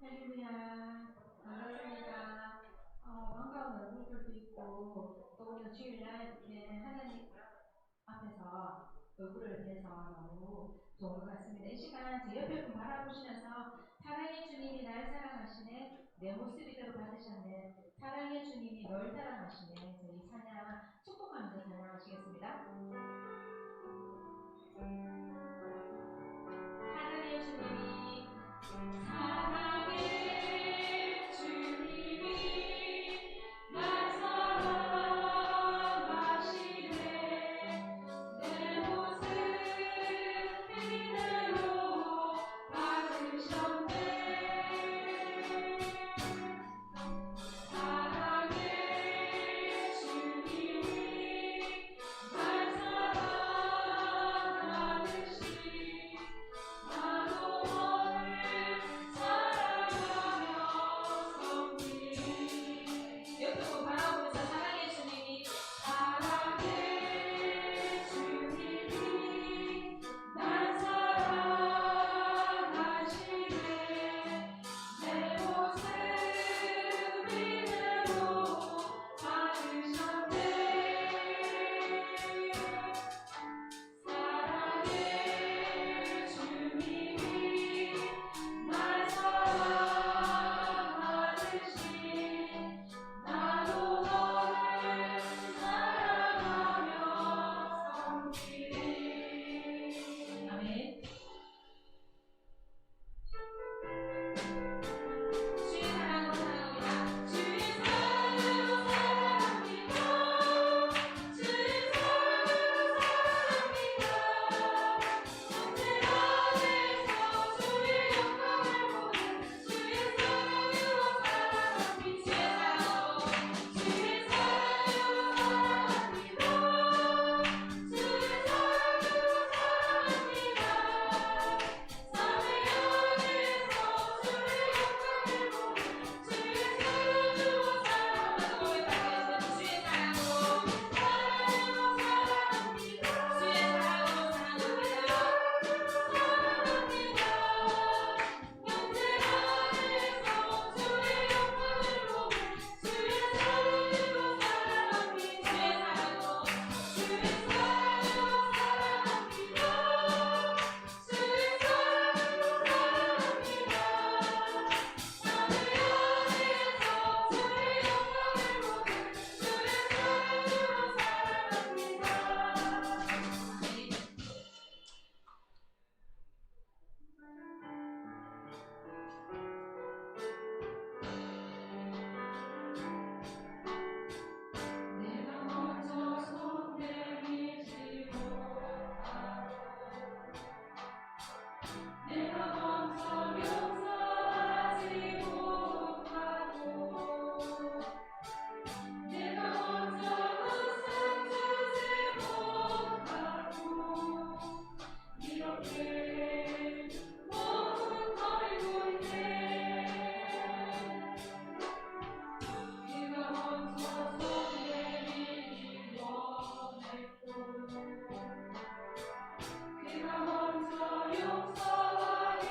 할렐루야. 반갑습니다. 반가운 얼굴들도 있고, 또 오늘 주일날 이렇게 하나님 앞에서 얼굴을 뵈서 너무 좋은 것 같습니다. 이 시간 제 옆에 분 바라보시면서 사랑의 주님이 날 사랑하시네, 내 모습이대로 받으셨네, 사랑의 주님이 널 사랑하시네. 저희 찬양 축복하면서 찬양하시겠습니다. 사랑의 주님이 사랑의 주님이 날 사랑하시네, 내 모습 이대로 받으셨네. 사랑의 주님이 날 사랑하듯이 나도 너를 사랑하며 섬기리. 옆에 분 바라보면서 사랑의 주님이 날 사랑하시네, 내 모습 이대로 받으셨네. 사랑의 주님이 날 사랑하듯이 나도 너를 사랑하며 섬기리. 아멘. 주의 사랑으로 사랑합니다. 주의 사랑으로 사랑합니다. 주의 사랑으로 사랑합니다. 형제 안에서 주의 영광을 보는 주의 사랑으로 사랑합니다. 주의 사랑으로 사랑합니다. 주의 사랑으로 사랑합니다. 사랑의 안에서 주의 영광을 보는 주의 사랑으로 사랑합니다. 주의 사랑으로 사랑합니다. 주의 사랑으로 사랑합니다. 사랑합니다. 형제 안에서 주의 영광을 보는 주의 사랑으로 사랑합니다. 주의 사랑으로 사랑합니다. 주의 사랑으로 사랑합니다. 사랑의 안에서 주의 영광을 보는 주의 사랑으로 사랑합니다. 내가 먼저 손 내밀지 못하고, 내가 먼저 용서하지 못하고, 내가 먼저 웃음 주지 못하고, 이렇게 머뭇거리고 있네. 네가 먼저 손 내밀기 원했고, 네가 먼저 용서하기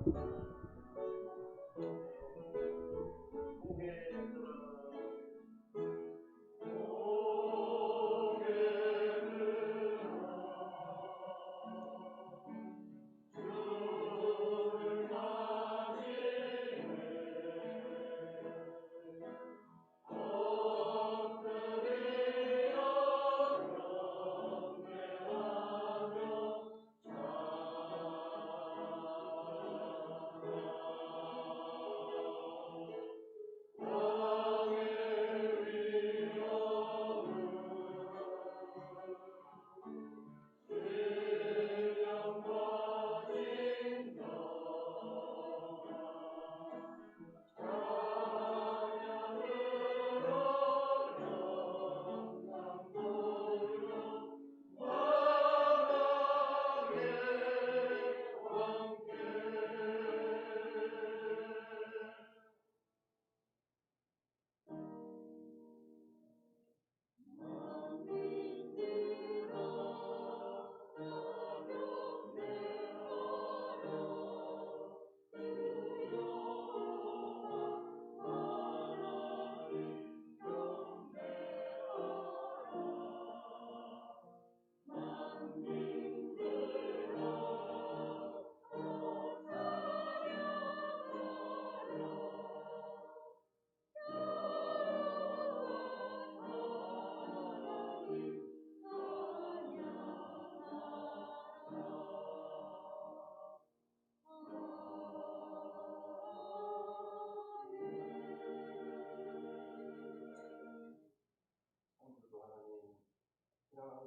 지나가는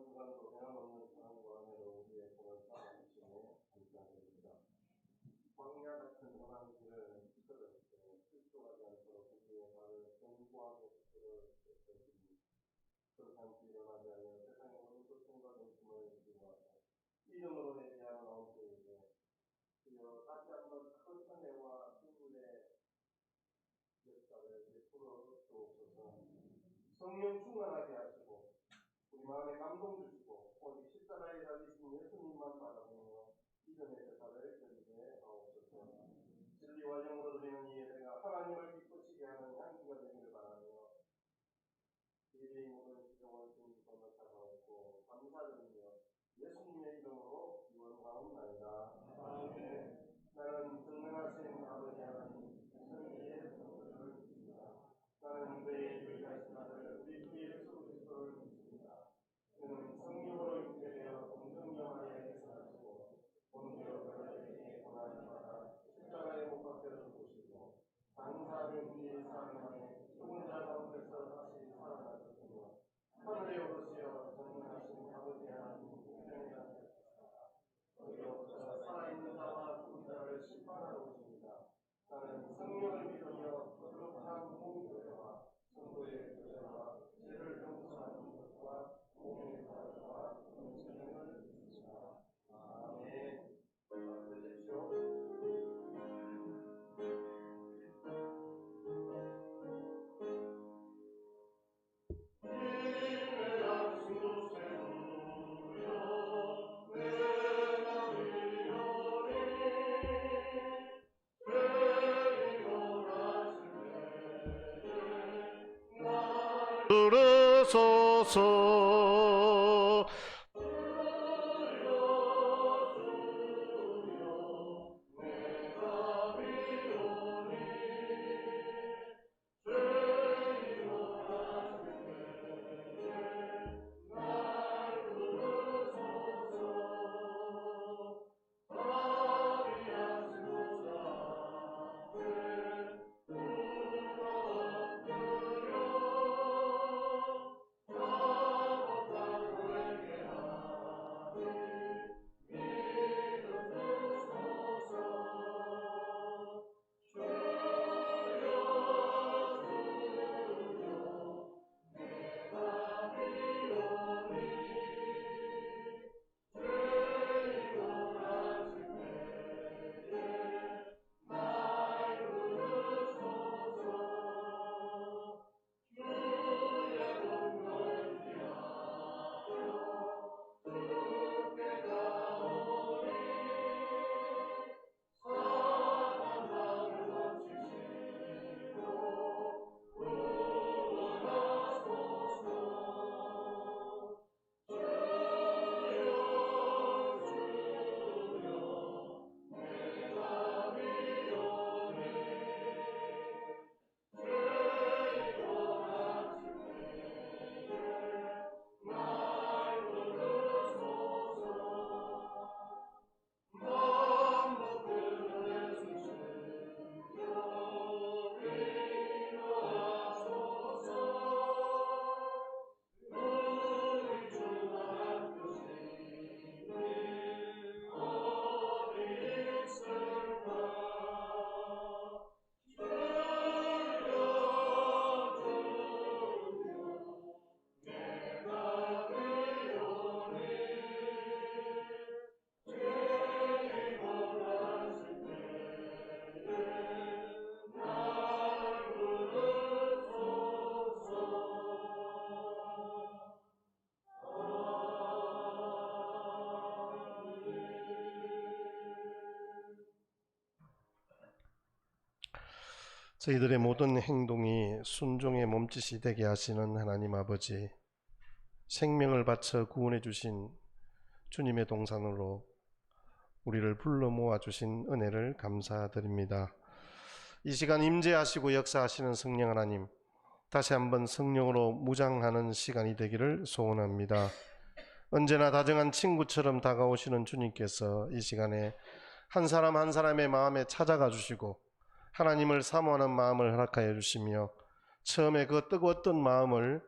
주간도 변함없는 사랑과 은혜로 우리의 손을 쌓아주시네 감사드립니다. 광야 같은 험한 길을 걸을 때 실수하지 않도록 우리의 발을 견고하게 붙들어 주시니 그렇게 일어나지 하여 세상의 모든 고통과 근심을 지워하고 이름으로 예비하는 마음들에게 주여 다시 한번 큰 은혜와 승리의 역사를 베풀어 주옵소서. 성령 충만하게 하시고 우리 마음에 감동 주시고 오직 십자가에 달리신 예수님만 바라보며 믿음의 대사를 드리게 하옵소서. 진리와 영으로 드리는 이 예배가 하나님을 기쁘시게 하는 향기가 되기를 바라며 예배의 모든 시종을 주님 손을 잡아옵고 감사드리며 예수님의 이름으로 기원하옵나이다. 아멘. 나는 전능하신 아버지 하나님 성리의 성부를 믿습니다. 나는 그의 유일하신 아들 우리 주 예수 그리스도를 믿습니다. 그는 성령으로 잉태되어 동정녀 마리아에게서 나시고 본디오 빌라토에게 고난을 받아 십자가에 못 박혀 죽으시고 장사하는 뒤에 사흘 만에 죽은 자 가운데서 다시 살아나셨으며 하늘에 오르시어 전능하신 아버지 하나님 우편에 앉으셨습니다. 거기로부터 살아있는 자와 죽은 자를 심판하러 오십니다. 나는 성령을 믿으며 거룩한 공교회와 성도의 교제와 죄를 용서하는 것과 공의 사랑과 은총을 믿습니다. 아멘. 받으십시오. 부르소서. 저희들의 모든 행동이 순종의 몸짓이 되게 하시는 하나님 아버지, 생명을 바쳐 구원해 주신 주님의 동산으로 우리를 불러 모아 주신 은혜를 감사드립니다. 이 시간 임재하시고 역사하시는 성령 하나님, 다시 한번 성령으로 무장하는 시간이 되기를 소원합니다. 언제나 다정한 친구처럼 다가오시는 주님께서 이 시간에 한 사람 한 사람의 마음에 찾아가 주시고 하나님을 사모하는 마음을 허락하여 주시며 처음에 그 뜨거웠던 마음을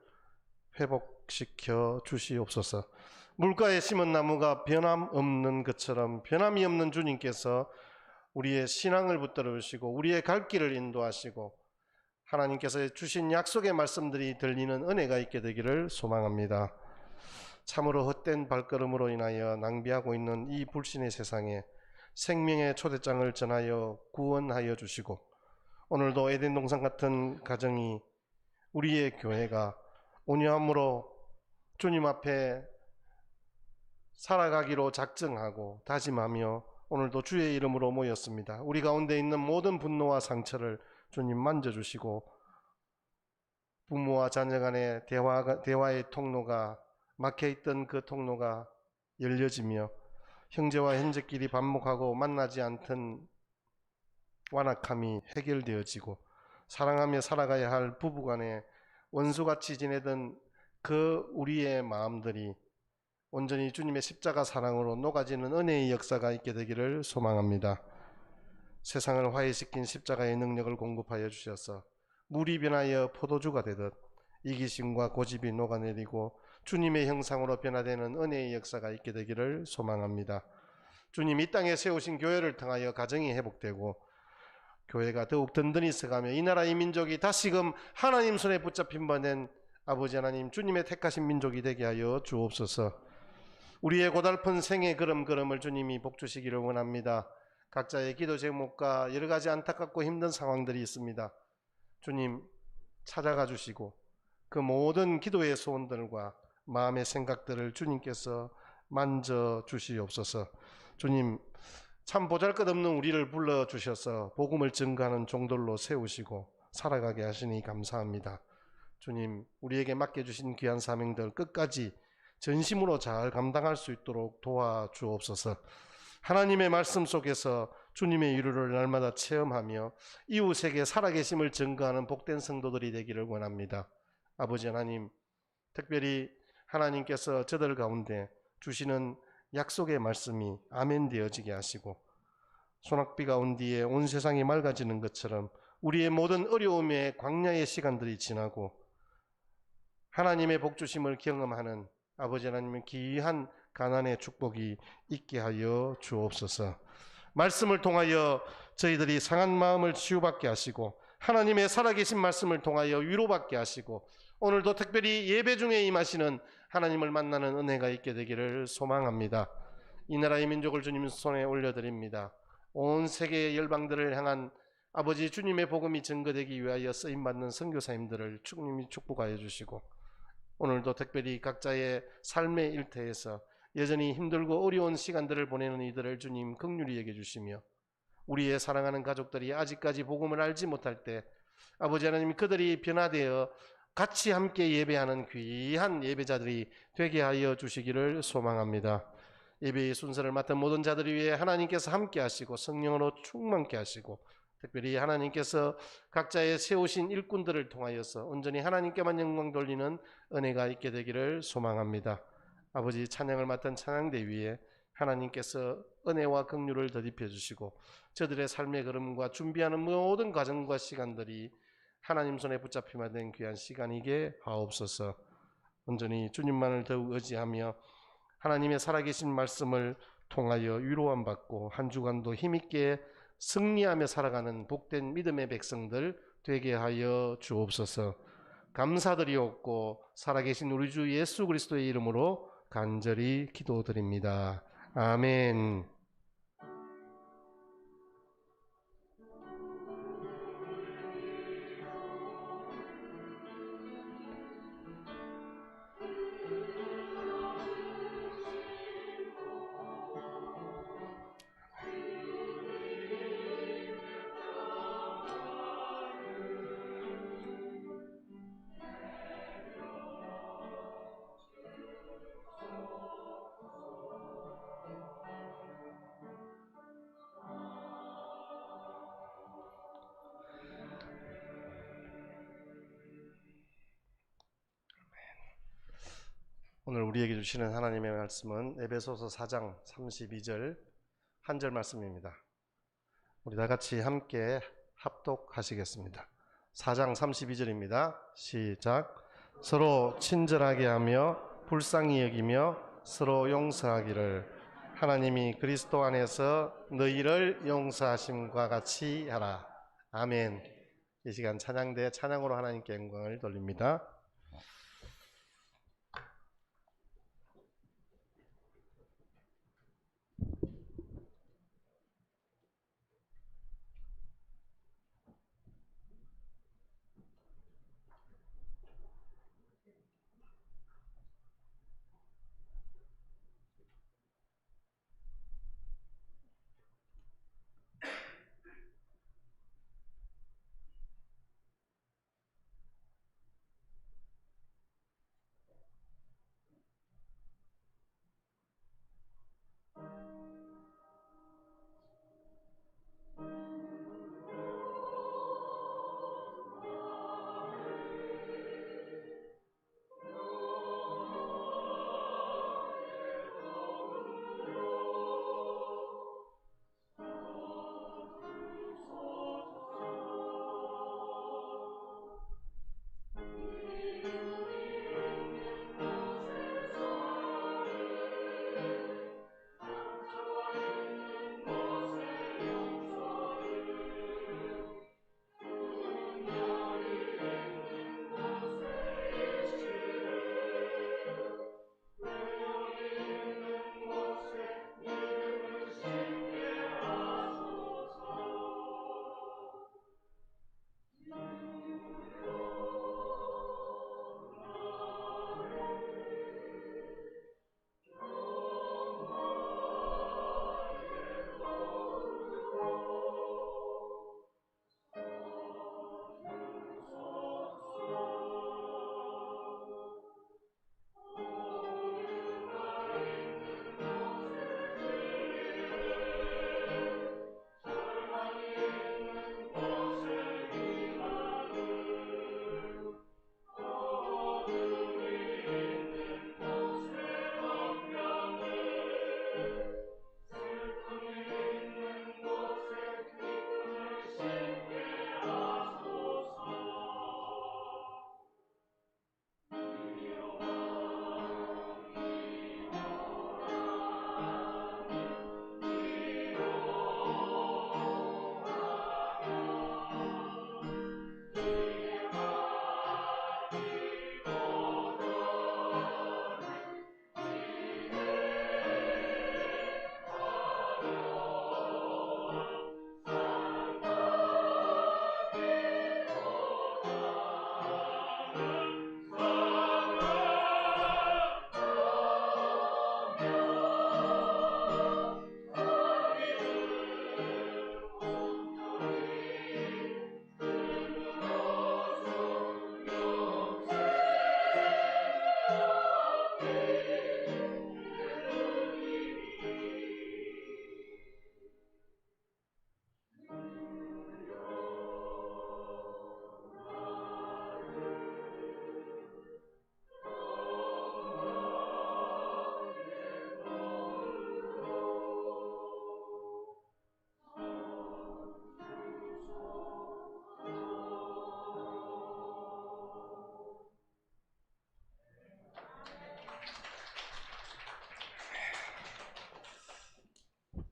회복시켜 주시옵소서. 물가에 심은 나무가 변함없는 것처럼 변함이 없는 주님께서 우리의 신앙을 붙들어 주시고 우리의 갈 길을 인도하시고 하나님께서 주신 약속의 말씀들이 들리는 은혜가 있게 되기를 소망합니다. 참으로 헛된 발걸음으로 인하여 낭비하고 있는 이 불신의 세상에 생명의 초대장을 전하여 구원하여 주시고 오늘도 에덴 동산 같은 가정이 우리의 교회가 온유함으로 주님 앞에 살아가기로 작정하고 다짐하며 오늘도 주의 이름으로 모였습니다. 우리 가운데 있는 모든 분노와 상처를 주님 만져주시고 부모와 자녀 간의 대화의 통로가 막혀있던 그 통로가 열려지며 형제와 형제끼리 반목하고 만나지 않던 완악함이 해결되어지고 사랑하며 살아가야 할 부부간에 원수같이 지내던 그 우리의 마음들이 온전히 주님의 십자가 사랑으로 녹아지는 은혜의 역사가 있게 되기를 소망합니다. 세상을 화해시킨 십자가의 능력을 공급하여 주셔서 물이 변하여 포도주가 되듯 이기심과 고집이 녹아내리고 주님의 형상으로 변화되는 은혜의 역사가 있게 되기를 소망합니다. 주님 이 땅에 세우신 교회를 통하여 가정이 회복되고 교회가 더욱 든든히 서가며 이 나라 이 민족이 다시금 하나님 손에 붙잡힌 바 된 아버지 하나님 주님의 택하신 민족이 되게 하여 주옵소서. 우리의 고달픈 생의 걸음걸음을 주님이 복주시기를 원합니다. 각자의 기도 제목과 여러 가지 안타깝고 힘든 상황들이 있습니다. 주님 찾아가 주시고 그 모든 기도의 소원들과 마음의 생각들을 주님께서 만져 주시옵소서. 주님 참 보잘것없는 우리를 불러주셔서 복음을 증거하는 종들로 세우시고 살아가게 하시니 감사합니다. 주님 우리에게 맡겨주신 귀한 사명들 끝까지 전심으로 잘 감당할 수 있도록 도와주옵소서. 하나님의 말씀 속에서 주님의 위로를 날마다 체험하며 이웃에게 살아계심을 증거하는 복된 성도들이 되기를 원합니다. 아버지 하나님, 특별히 하나님께서 저들 가운데 주시는 약속의 말씀이 아멘 되어지게 하시고 소낙비가 온 뒤에 온 세상이 맑아지는 것처럼 우리의 모든 어려움의 광야의 시간들이 지나고 하나님의 복주심을 경험하는 아버지 하나님의 귀한 가난의 축복이 있게 하여 주옵소서. 말씀을 통하여 저희들이 상한 마음을 치유받게 하시고 하나님의 살아계신 말씀을 통하여 위로받게 하시고 오늘도 특별히 예배 중에 임하시는 하나님을 만나는 은혜가 있게 되기를 소망합니다. 이 나라의 민족을 주님 손에 올려드립니다. 온 세계의 열방들을 향한 아버지 주님의 복음이 증거되기 위하여 쓰임받는 선교사님들을 주님이 축복하여 주시고 오늘도 특별히 각자의 삶의 일터에서 여전히 힘들고 어려운 시간들을 보내는 이들을 주님 긍휼히 여겨 주시며 우리의 사랑하는 가족들이 아직까지 복음을 알지 못할 때 아버지 하나님 그들이 변화되어 같이 함께 예배하는 귀한 예배자들이 되게 하여 주시기를 소망합니다. 예배의 순서를 맡은 모든 자들을 위해 하나님께서 함께 하시고 성령으로 충만케 하시고 특별히 하나님께서 각자의 세우신 일꾼들을 통하여서 온전히 하나님께만 영광 돌리는 은혜가 있게 되기를 소망합니다. 아버지 찬양을 맡은 찬양대 위에 하나님께서 은혜와 긍휼을 더입혀 주시고 저들의 삶의 걸음과 준비하는 모든 과정과 시간들이 하나님 손에 붙잡히마 된 귀한 시간이게 하옵소서. 온전히 주님만을 더욱 의지하며 하나님의 살아계신 말씀을 통하여 위로함 받고 한 주간도 힘있게 승리하며 살아가는 복된 믿음의 백성들 되게 하여 주옵소서. 감사드리옵고 살아계신 우리 주 예수 그리스도의 이름으로 간절히 기도드립니다. 아멘. 오늘 우리에게 주시는 하나님의 말씀은 에베소서 4장 32절 한 절 말씀입니다. 우리 다 같이 함께 합독하시겠습니다. 4장 32절입니다. 시작. 서로 친절하게 하며 불쌍히 여기며 서로 용서하기를 하나님이 그리스도 안에서 너희를 용서하심과 같이 하라. 아멘. 이 시간 찬양대 찬양으로 하나님께 영광을 돌립니다.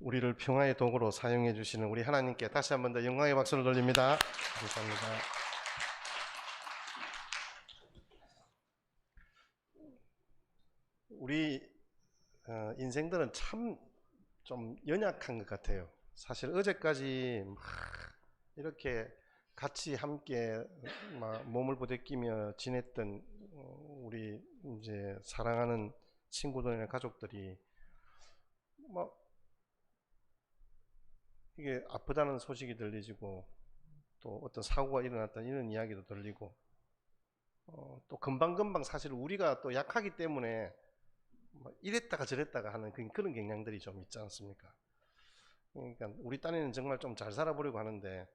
우리를 평화의 도구로 사용해 주시는 우리 하나님께 다시 한 번 더 영광의 박수를 돌립니다. 감사합니다. 우리 인생들은 참 좀 연약한 것 같아요. 사실 어제까지 막 이렇게 같이 함께 막 몸을 부대끼며 지냈던 우리 이제 사랑하는 친구들이나 가족들이 막 이게 아프다는 소식이 들리고 또 어떤 사고가 일어났다는 이런 이야기도 들리고 또 금방금방 사실 우리가 또 약하기 때문에 뭐 이랬다가 저랬다가 하는 그런 경향들이 좀 있지 않습니까? 그러니까 우리 딴에는 정말 좀 잘 살아보려고 하는데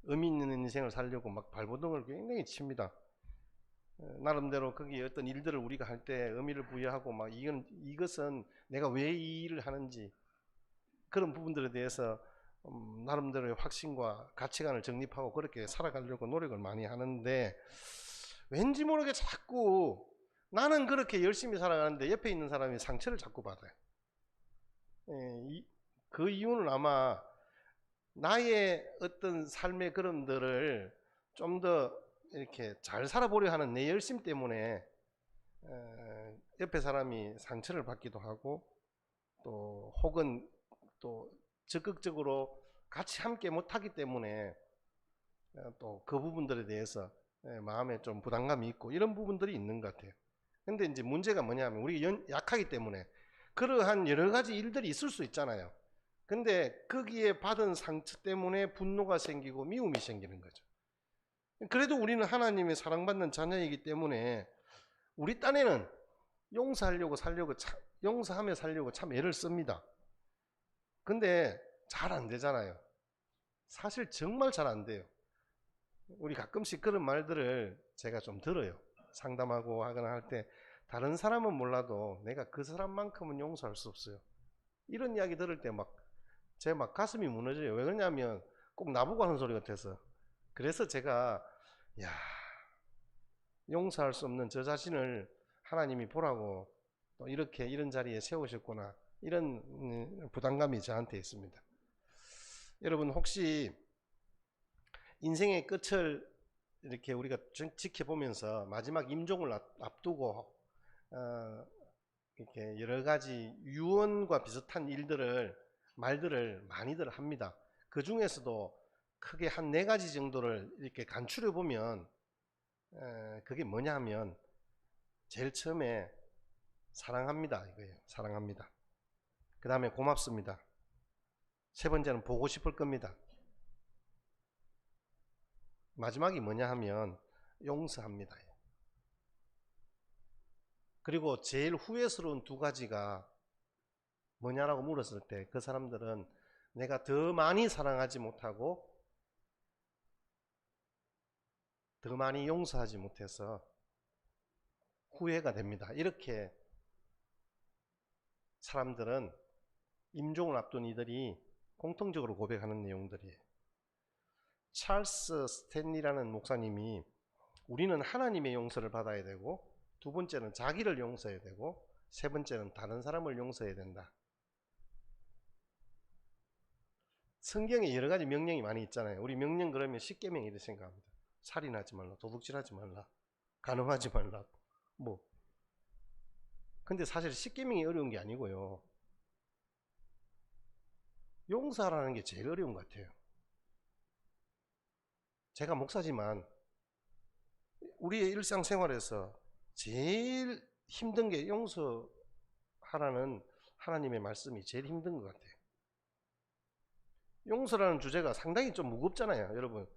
의미 있는 인생을 살려고 막 발버둥을 굉장히 칩니다. 나름대로 거기에 어떤 일들을 우리가 할 때 의미를 부여하고 막 이것은 내가 왜 이 일을 하는지 그런 부분들에 대해서 나름대로의 확신과 가치관을 정립하고 그렇게 살아가려고 노력을 많이 하는데 왠지 모르게 자꾸 나는 그렇게 열심히 살아가는데 옆에 있는 사람이 상처를 자꾸 받아요. 그 이유는 아마 나의 어떤 삶의 그런들을 좀 더 이렇게 잘 살아보려 하는 내 열심 때문에 옆에 사람이 상처를 받기도 하고 또 혹은 또 적극적으로 같이 함께 못하기 때문에 또 그 부분들에 대해서 마음에 좀 부담감이 있고 이런 부분들이 있는 것 같아요. 근데 이제 문제가 뭐냐면 우리 약하기 때문에 그러한 여러 가지 일들이 있을 수 있잖아요. 근데 거기에 받은 상처 때문에 분노가 생기고 미움이 생기는 거죠. 그래도 우리는 하나님의 사랑받는 자녀이기 때문에 우리 딴에는 용서하며 살려고 참 애를 씁니다. 근데 잘 안 되잖아요. 사실 정말 잘 안 돼요. 우리 가끔씩 그런 말들을 제가 좀 들어요. 상담하고 하거나 할 때 다른 사람은 몰라도 내가 그 사람만큼은 용서할 수 없어요. 이런 이야기 들을 때 제 가슴이 무너져요. 왜 그러냐면 꼭 나보고 하는 소리 같아서. 그래서 제가 야, 용서할 수 없는 저 자신을 하나님이 보라고 또 이렇게 이런 자리에 세우셨구나 이런 부담감이 저한테 있습니다. 여러분 혹시 인생의 끝을 이렇게 우리가 지켜보면서 마지막 임종을 앞두고 이렇게 여러 가지 유언과 비슷한 말들을 많이들 합니다. 그 중에서도 크게 한 4가지 정도를 이렇게 간추려 보면 그게 뭐냐 하면 제일 처음에 사랑합니다 이거예요. 사랑합니다. 그 다음에 고맙습니다. 세 번째는 보고 싶을 겁니다. 마지막이 뭐냐 하면 용서합니다. 그리고 제일 후회스러운 2가지가 뭐냐라고 물었을 때 그 사람들은 내가 더 많이 사랑하지 못하고 더 많이 용서하지 못해서 후회가 됩니다. 이렇게 사람들은 임종을 앞둔 이들이 공통적으로 고백하는 내용들이에요. 찰스 스탠리라는 목사님이 우리는 하나님의 용서를 받아야 되고 2번째는 자기를 용서해야 되고 3번째는 다른 사람을 용서해야 된다. 성경에 여러 가지 명령이 많이 있잖아요. 우리 명령 그러면 10계명 이렇게 생각합니다. 살인하지 말라, 도둑질하지 말라, 간음하지 말라. 근데 사실 10계명이 어려운 게 아니고요. 용서하라는 게 제일 어려운 것 같아요. 제가 목사지만 우리의 일상생활에서 제일 힘든 게 용서하라는 하나님의 말씀이 제일 힘든 것 같아요. 용서라는 주제가 상당히 좀 무겁잖아요, 여러분.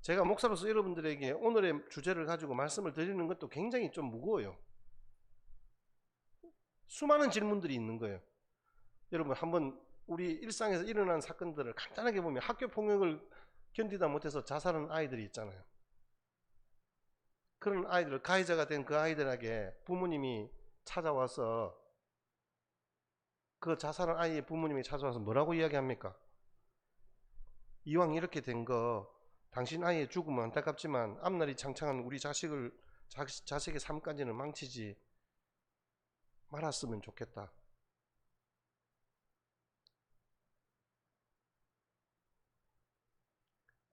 제가 목사로서 여러분들에게 오늘의 주제를 가지고 말씀을 드리는 것도 굉장히 좀 무거워요. 수많은 질문들이 있는 거예요. 여러분 한번 우리 일상에서 일어난 사건들을 간단하게 보면 학교 폭력을 견디다 못해서 자살한 아이들이 있잖아요. 그런 아이들, 가해자가 된 그 아이들에게 부모님이 찾아와서 그 자살한 아이의 부모님이 찾아와서 뭐라고 이야기합니까? 이왕 이렇게 된 거 당신 아이의 죽음은 안타깝지만 앞날이 창창한 우리 자식의 삶까지는 망치지 말았으면 좋겠다.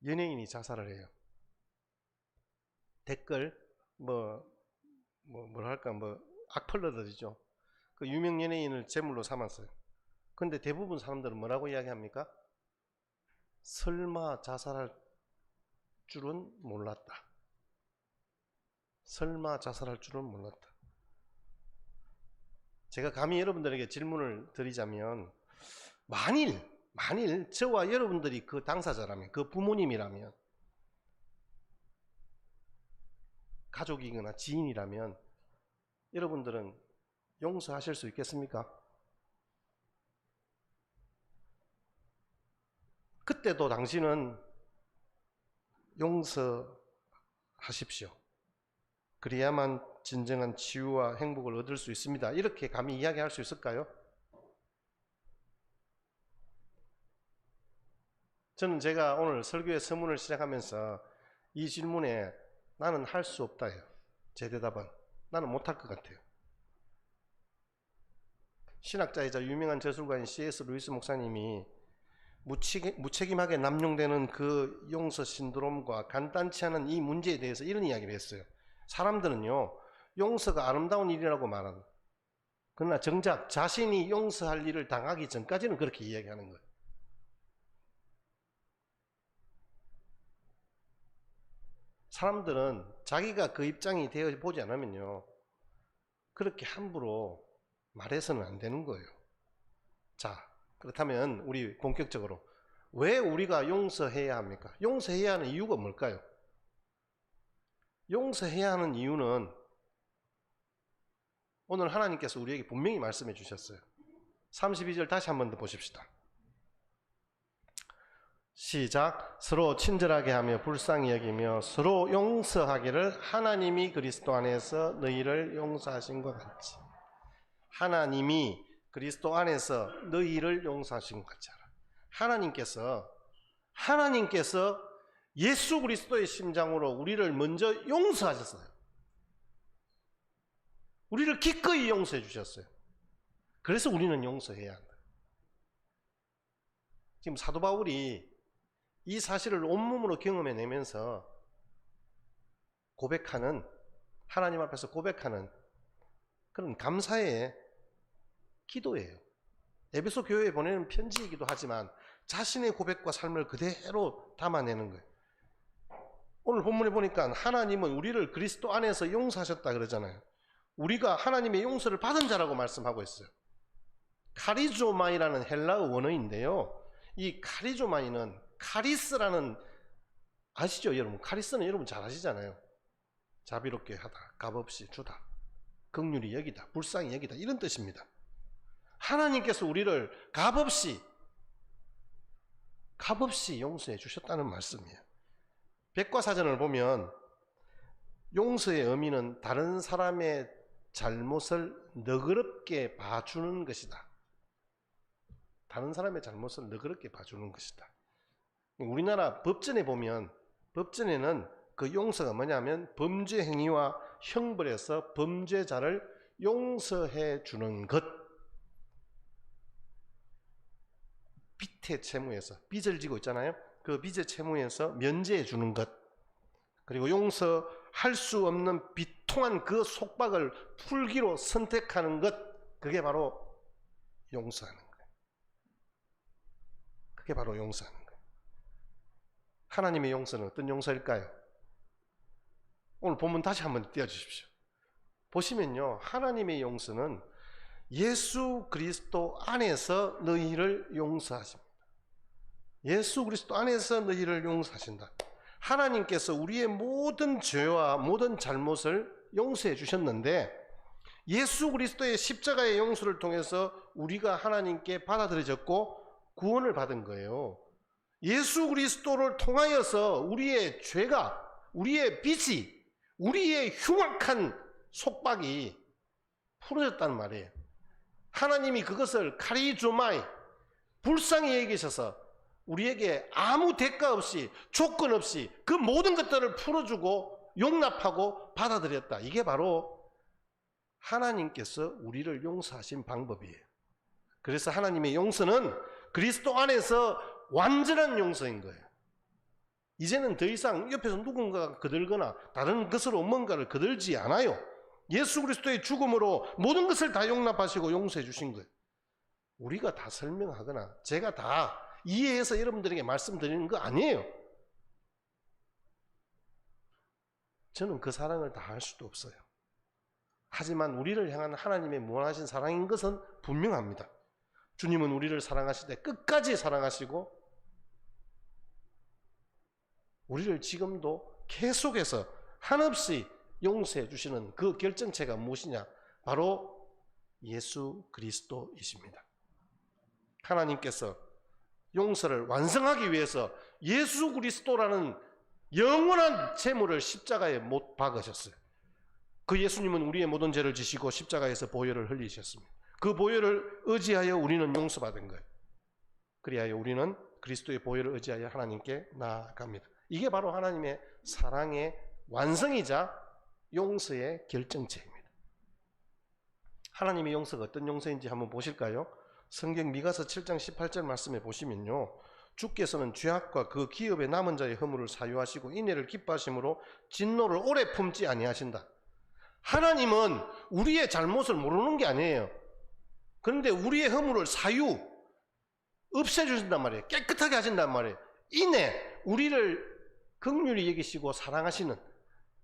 연예인이 자살을 해요. 댓글 뭐랄까 악플러들이죠. 그 유명 연예인을 제물로 삼았어요. 근데 대부분 사람들은 뭐라고 이야기합니까? 설마 자살할 줄은 몰랐다. 설마 자살할 줄은 몰랐다. 제가 감히 여러분들에게 질문을 드리자면 만일 저와 여러분들이 그 당사자라면, 그 부모님이라면, 가족이거나 지인이라면 여러분들은 용서하실 수 있겠습니까? 그때도 당신은 용서하십시오. 그래야만 진정한 치유와 행복을 얻을 수 있습니다. 이렇게 감히 이야기할 수 있을까요? 저는 제가 오늘 설교의 서문을 시작하면서 이 질문에 나는 할 수 없다예요. 제 대답은 나는 못할 것 같아요. 신학자이자 유명한 저술가인 C.S. 루이스 목사님이 무책임하게 남용되는 그 용서 신드롬과 간단치 않은 이 문제에 대해서 이런 이야기를 했어요. 사람들은요, 용서가 아름다운 일이라고 말한다. 그러나 정작 자신이 용서할 일을 당하기 전까지는 그렇게 이야기하는 거예요. 사람들은 자기가 그 입장이 되어 보지 않으면요, 그렇게 함부로 말해서는 안 되는 거예요. 자, 그렇다면 우리 본격적으로 왜 우리가 용서해야 합니까? 용서해야 하는 이유가 뭘까요? 용서해야 하는 이유는 오늘 하나님께서 우리에게 분명히 말씀해 주셨어요. 32절 다시 한 번 더 보십시다. 시작. 서로 친절하게 하며 불쌍히 여기며 서로 용서하기를 하나님이 그리스도 안에서 너희를 용서하신 것 같이. 하나님이 그리스도 안에서 너희를 용서하신 것 같이 하라. 하나님께서 예수 그리스도의 심장으로 우리를 먼저 용서하셨어요. 우리를 기꺼이 용서해 주셨어요. 그래서 우리는 용서해야 한다. 지금 사도 바울이 이 사실을 온몸으로 경험해내면서 고백하는, 하나님 앞에서 고백하는 그런 감사의 기도예요. 에베소 교회에 보내는 편지이기도 하지만 자신의 고백과 삶을 그대로 담아내는 거예요. 오늘 본문에 보니까 하나님은 우리를 그리스도 안에서 용서하셨다 그러잖아요. 우리가 하나님의 용서를 받은 자라고 말씀하고 있어요. 카리조마이라는 헬라어 원어인데요, 이 카리조마이는 카리스라는, 아시죠 여러분? 카리스는 여러분 잘 아시잖아요. 자비롭게 하다, 값없이 주다, 긍휼히 여기다, 불쌍히 여기다, 이런 뜻입니다. 하나님께서 우리를 값없이 용서해 주셨다는 말씀이에요. 백과사전을 보면 용서의 의미는 다른 사람의 잘못을 너그럽게 봐주는 것이다. 다른 사람의 잘못을 너그럽게 봐주는 것이다. 우리나라 법전에 보면, 법전에는 그 용서가 뭐냐면 범죄 행위와 형벌에서 범죄자를 용서해 주는 것, 빚의 채무에서 빚을 지고 있잖아요. 그 빚의 채무에서 면제해 주는 것, 그리고 용서할 수 없는 비통한 그 속박을 풀기로 선택하는 것, 그게 바로 용서하는 거예요. 그게 바로 용서하는 거예요. 하나님의 용서는 어떤 용서일까요? 오늘 본문 다시 한번 띄워주십시오. 보시면요, 하나님의 용서는 예수 그리스도 안에서 너희를 용서하십니다. 예수 그리스도 안에서 너희를 용서하신다. 하나님께서 우리의 모든 죄와 모든 잘못을 용서해 주셨는데, 예수 그리스도의 십자가의 용서를 통해서 우리가 하나님께 받아들여졌고 구원을 받은 거예요. 예수 그리스도를 통하여서 우리의 죄가, 우리의 빚이, 우리의 흉악한 속박이 풀어졌단 말이에요. 하나님이 그것을 카리조마이, 불쌍히 여기셔서 우리에게 아무 대가 없이, 조건 없이 그 모든 것들을 풀어주고 용납하고 받아들였다. 이게 바로 하나님께서 우리를 용서하신 방법이에요. 그래서 하나님의 용서는 그리스도 안에서 완전한 용서인 거예요. 이제는 더 이상 옆에서 누군가가 거들거나 다른 것으로 뭔가를 거들지 않아요. 예수 그리스도의 죽음으로 모든 것을 다 용납하시고 용서해 주신 거예요. 우리가 다 설명하거나 제가 다 이해해서 여러분들에게 말씀드리는 거 아니에요. 저는 그 사랑을 다 할 수도 없어요. 하지만 우리를 향한 하나님의 무한하신 사랑인 것은 분명합니다. 주님은 우리를 사랑하실 때 끝까지 사랑하시고 우리를 지금도 계속해서 한없이 용서해 주시는 그 결정체가 무엇이냐? 바로 예수 그리스도이십니다. 하나님께서 용서를 완성하기 위해서 예수 그리스도라는 영원한 재물을 십자가에 못 박으셨어요. 그 예수님은 우리의 모든 죄를 지시고 십자가에서 보혈을 흘리셨습니다. 그 보혈을 의지하여 우리는 용서받은 거예요. 그리하여 우리는 그리스도의 보혈을 의지하여 하나님께 나아갑니다. 이게 바로 하나님의 사랑의 완성이자 용서의 결정체입니다. 하나님의 용서가 어떤 용서인지 한번 보실까요? 성경 미가서 7장 18절 말씀에 보시면요, 주께서는 죄악과 그 기업에 남은 자의 허물을 사유하시고 인애를 기뻐하심으로 진노를 오래 품지 아니하신다. 하나님은 우리의 잘못을 모르는 게 아니에요. 그런데 우리의 허물을 사유 없애주신단 말이에요. 깨끗하게 하신단 말이에요. 인애, 우리를 긍휼히 여기시고 사랑하시는,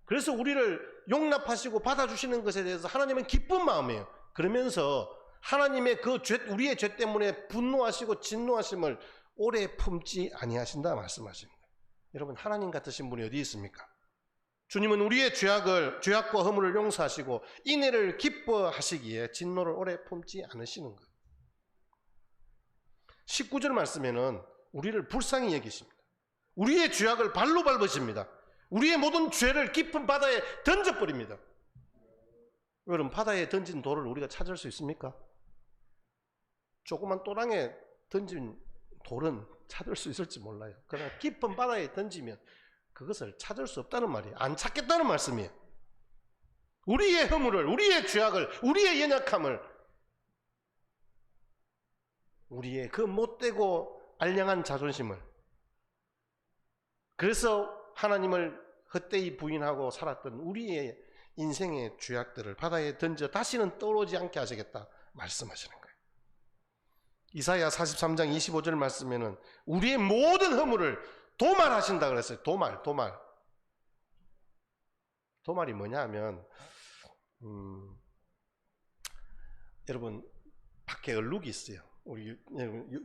그래서 우리를 용납하시고 받아주시는 것에 대해서 하나님은 기쁜 마음이에요. 그러면서 하나님의 그 죄, 우리의 죄 때문에 분노하시고 진노하심을 오래 품지 아니하신다 말씀하십니다. 여러분, 하나님 같으신 분이 어디 있습니까? 주님은 우리의 죄악과 허물을 용서하시고 인애를 기뻐하시기에 진노를 오래 품지 않으시는 거예요. 19절 말씀에는 우리를 불쌍히 여기십니다. 우리의 죄악을 발로 밟으십니다. 우리의 모든 죄를 깊은 바다에 던져버립니다. 여러분, 바다에 던진 돌을 우리가 찾을 수 있습니까? 조그만 또랑에 던진 돌은 찾을 수 있을지 몰라요. 그러나 깊은 바다에 던지면 그것을 찾을 수 없다는 말이에요. 안 찾겠다는 말씀이에요. 우리의 허물을, 우리의 죄악을, 우리의 연약함을, 우리의 그 못되고 알량한 자존심을, 그래서 하나님을 헛되이 부인하고 살았던 우리의 인생의 죄악들을 바다에 던져 다시는 떠오르지 않게 하시겠다 말씀하시는 거예요. 이사야 43장 25절 말씀에는 우리의 모든 허물을 도말하신다 그랬어요. 도말이 뭐냐 하면, 여러분, 밖에 얼룩이 있어요. 우리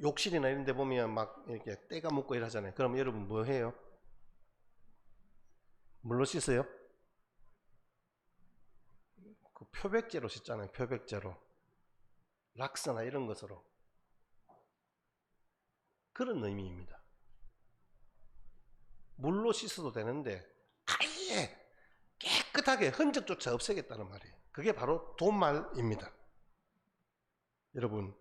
욕실이나 이런 데 보면 막 이렇게 때가 묻고 이러잖아요. 그럼 여러분 뭐 해요? 물로 씻어요? 그 표백제로 씻잖아요. 표백제로. 락스나 이런 것으로. 그런 의미입니다. 물로 씻어도 되는데 아예 깨끗하게 흔적조차 없애겠다는 말이에요. 그게 바로 도말입니다. 여러분,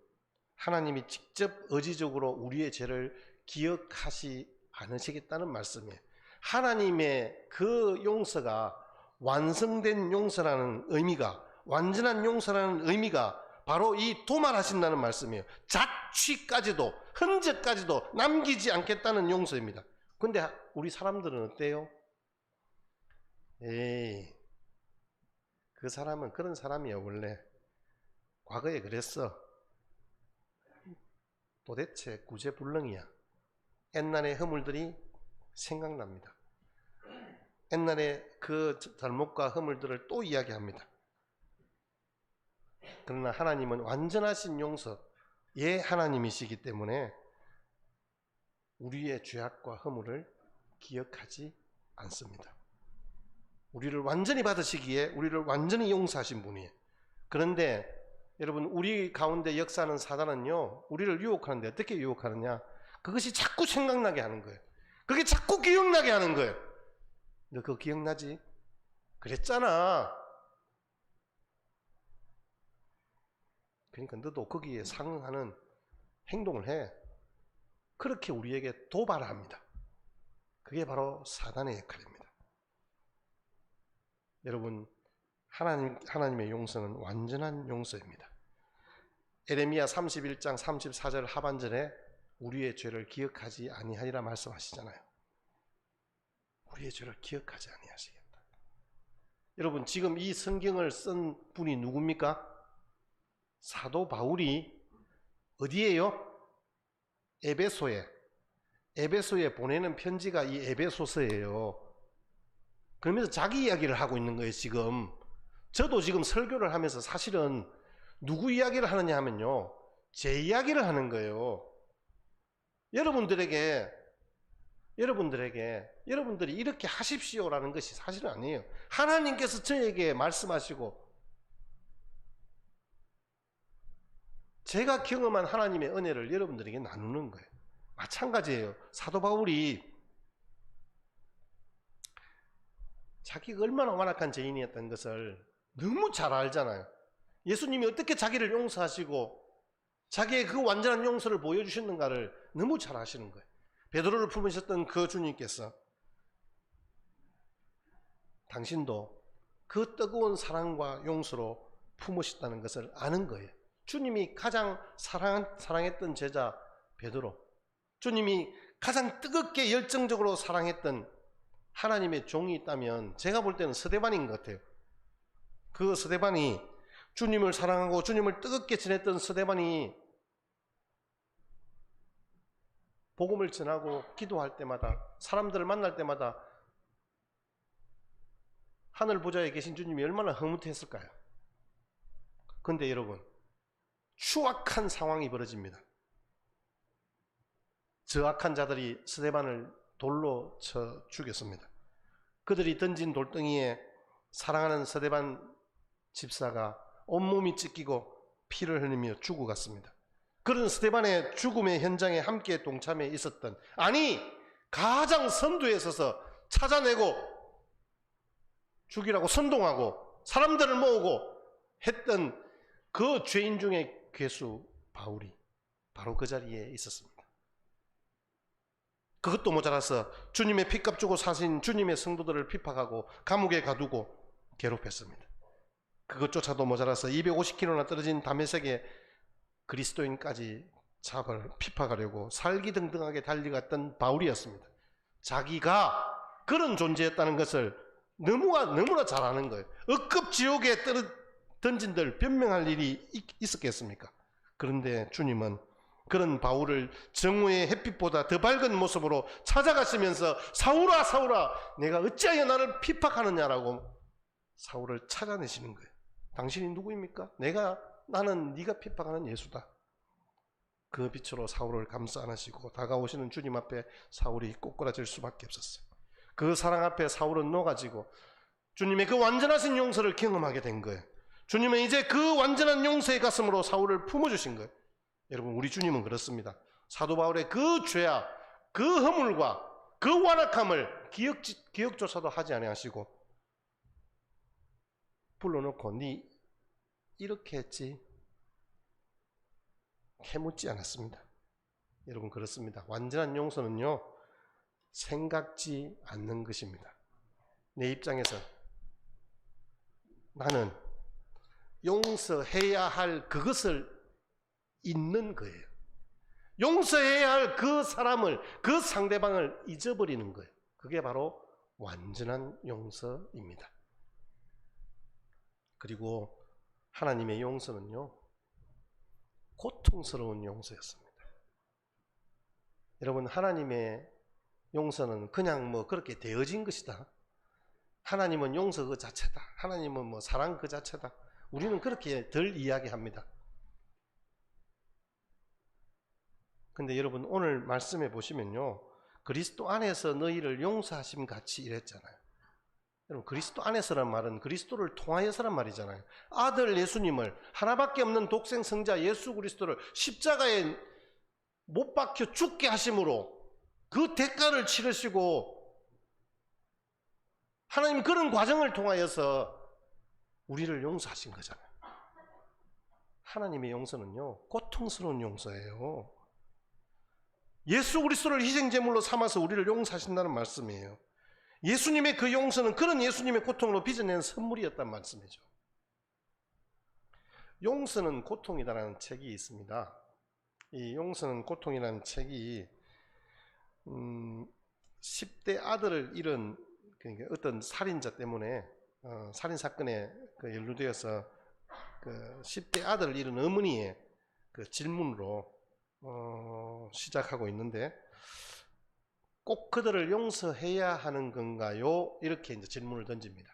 하나님이 직접 의지적으로 우리의 죄를 기억하지 않으시겠다는 말씀이에요. 하나님의 그 용서가 완성된 용서라는 의미가, 완전한 용서라는 의미가 바로 이 도말하신다는 말씀이에요. 자취까지도, 흔적까지도 남기지 않겠다는 용서입니다. 근데 우리 사람들은 어때요? 에이, 그 사람은 그런 사람이야. 원래 과거에 그랬어. 도대체 구제불능이야. 옛날의 허물들이 생각납니다. 옛날에 그 잘못과 허물들을 또 이야기합니다. 그러나 하나님은 완전하신 용서의 하나님이시기 때문에 우리의 죄악과 허물을 기억하지 않습니다. 우리를 완전히 받으시기에 우리를 완전히 용서하신 분이에요. 그런데 여러분, 우리 가운데 역사하는 사단은요, 우리를 유혹하는데 어떻게 유혹하느냐? 그것이 자꾸 생각나게 하는 거예요. 그게 자꾸 기억나게 하는 거예요. 너 그거 기억나지? 그랬잖아. 그러니까 너도 거기에 상응하는 행동을 해. 그렇게 우리에게 도발합니다. 그게 바로 사단의 역할입니다. 여러분, 하나님의 용서는 완전한 용서입니다. 에레미야 31장 34절 하반절에 우리의 죄를 기억하지 아니하리라 말씀하시잖아요. 우리의 죄를 기억하지 아니하시겠다. 여러분, 지금 이 성경을 쓴 분이 누굽니까? 사도 바울이 어디에요? 에베소에 보내는 편지가 이 에베소서예요. 그러면서 자기 이야기를 하고 있는 거예요. 지금 저도 지금 설교를 하면서 사실은 누구 이야기를 하느냐 하면요, 제 이야기를 하는 거예요. 여러분들이 이렇게 하십시오라는 것이 사실은 아니에요. 하나님께서 저에게 말씀하시고 제가 경험한 하나님의 은혜를 여러분들에게 나누는 거예요. 마찬가지예요. 사도 바울이 자기가 얼마나 완악한 죄인이었던 것을 너무 잘 알잖아요. 예수님이 어떻게 자기를 용서하시고 자기의 그 완전한 용서를 보여주셨는가를 너무 잘 아시는 거예요. 베드로를 품으셨던 그 주님께서 당신도 그 뜨거운 사랑과 용서로 품으셨다는 것을 아는 거예요. 주님이 가장 사랑했던 제자 베드로, 주님이 가장 뜨겁게 열정적으로 사랑했던 하나님의 종이 있다면 제가 볼 때는 스데반인 것 같아요. 그 스데반이 주님을 사랑하고 주님을 뜨겁게 지냈던 스데반이 복음을 전하고 기도할 때마다 사람들을 만날 때마다 하늘 보좌에 계신 주님이 얼마나 흐뭇했을까요? 그런데 여러분, 추악한 상황이 벌어집니다. 저 악한 자들이 스데반을 돌로 쳐 죽였습니다. 그들이 던진 돌덩이에 사랑하는 스데반 집사가 온몸이 찢기고 피를 흘리며 죽어갔습니다. 그런 스데반의 죽음의 현장에 함께 동참해 있었던, 아니 가장 선두에 서서 찾아내고 죽이라고 선동하고 사람들을 모으고 했던 그 죄인 중에 괴수 바울이 바로 그 자리에 있었습니다. 그것도 모자라서 주님의 핏값 주고 사신 주님의 성도들을 핍박하고 감옥에 가두고 괴롭혔습니다. 그것조차도 모자라서 250km나 떨어진 다메섹에 그리스도인까지 핍박하려고 살기등등하게 달려갔던 바울이었습니다. 자기가 그런 존재였다는 것을 너무나 잘 아는 거예요. 억급 지옥에 던진들 변명할 일이 있었겠습니까? 그런데 주님은 그런 바울을 정오의 햇빛보다 더 밝은 모습으로 찾아가시면서 사울아 사울아 내가 어찌하여 나를 핍박하느냐라고 사울을 찾아내시는 거예요. 당신이 누구입니까? 나는 네가 핍박하는 예수다. 그 빛으로 사울을 감싸 안으시고 다가오시는 주님 앞에 사울이 꼬꾸라질 수밖에 없었어요. 그 사랑 앞에 사울은 녹아지고 주님의 그 완전하신 용서를 경험하게 된 거예요. 주님은 이제 그 완전한 용서의 가슴으로 사울을 품어주신 거예요. 여러분, 우리 주님은 그렇습니다. 사도 바울의 그 죄악, 그 허물과 그 완악함을 기억조차도 하지 아니하시고 불러놓고 네 이렇게 했지 캐묻지 않았습니다. 여러분, 그렇습니다. 완전한 용서는요 생각지 않는 것입니다. 내 입장에서 나는 용서해야 할 그것을 잊는 거예요. 용서해야 할 그 사람을, 그 상대방을 잊어버리는 거예요. 그게 바로 완전한 용서입니다. 그리고 하나님의 용서는요 고통스러운 용서였습니다. 여러분, 하나님의 용서는 그냥 그렇게 되어진 것이다. 하나님은 용서 그 자체다. 하나님은 사랑 그 자체다. 우리는 그렇게 덜 이야기합니다. 근데 여러분, 오늘 말씀해 보시면요 그리스도 안에서 너희를 용서하심 같이 이랬잖아요. 여러분, 그리스도 안에서란 말은 그리스도를 통하여서란 말이잖아요. 아들 예수님을, 하나밖에 없는 독생 성자 예수 그리스도를 십자가에 못 박혀 죽게 하심으로 그 대가를 치르시고 하나님 그런 과정을 통하여서 우리를 용서하신 거잖아요. 하나님의 용서는요 고통스러운 용서예요. 예수 그리스도를 희생제물로 삼아서 우리를 용서하신다는 말씀이에요. 예수님의 그 용서는 그런 예수님의 고통으로 빚어낸 선물이었단 말씀이죠. 용서는 고통이다라는 책이 있습니다. 이 용서는 고통이라는 책이 10대 아들을 잃은 그러니까 어떤 살인자 때문에 살인사건에 연루되어서 그 10대 아들을 잃은 어머니의 그 질문으로 시작하고 있는데, 꼭 그들을 용서해야 하는 건가요? 이렇게 이제 질문을 던집니다.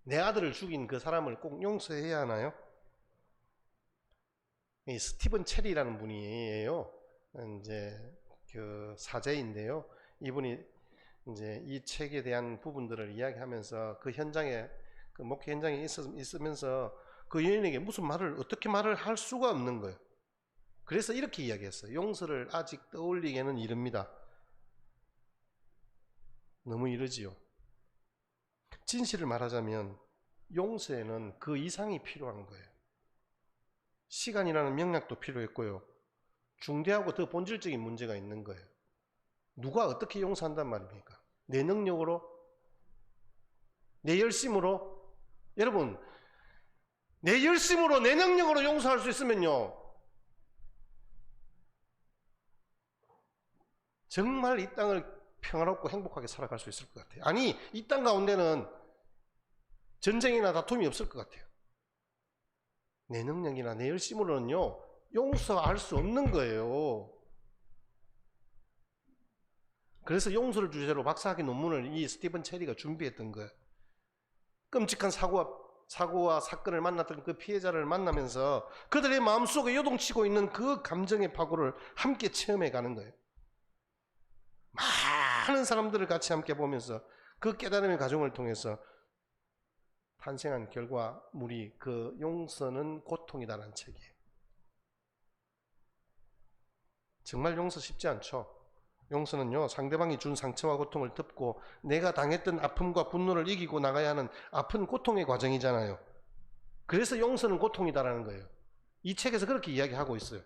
내 아들을 죽인 그 사람을 꼭 용서해야 하나요? 이 스티븐 체리라는 분이에요. 이제 그 사제인데요. 이분이 이제 이 책에 대한 부분들을 이야기하면서 그 현장에, 그 목회 현장에 있으면서 그 여인에게 어떻게 말을 할 수가 없는 거예요. 그래서 이렇게 이야기했어요. 용서를 아직 떠올리기에는 이릅니다. 너무 이르지요. 진실을 말하자면 용서에는 그 이상이 필요한 거예요. 시간이라는 명약도 필요했고요. 중대하고 더 본질적인 문제가 있는 거예요. 누가 어떻게 용서한단 말입니까? 내 능력으로? 내 열심으로? 여러분, 내 열심으로 내 능력으로 용서할 수 있으면요, 정말 이 땅을 평화롭고 행복하게 살아갈 수 있을 것 같아요. 아니, 이 땅 가운데는 전쟁이나 다툼이 없을 것 같아요. 내 능력이나 내 열심으로는요, 용서할 수 없는 거예요. 그래서 용서를 주제로 박사학위 논문을 이 스티븐 체리가 준비했던 거예요. 끔찍한 사고와 사건을 만났던 그 피해자를 만나면서 그들의 마음속에 요동치고 있는 그 감정의 파고를 함께 체험해 가는 거예요. 많은 사람들을 같이 함께 보면서 그 깨달음의 과정을 통해서 탄생한 결과물이 그 용서는 고통이다라는 책이에요. 정말 용서 쉽지 않죠. 용서는요, 상대방이 준 상처와 고통을 덮고 내가 당했던 아픔과 분노를 이기고 나가야 하는 아픈 고통의 과정이잖아요. 그래서 용서는 고통이다라는 거예요. 이 책에서 그렇게 이야기하고 있어요.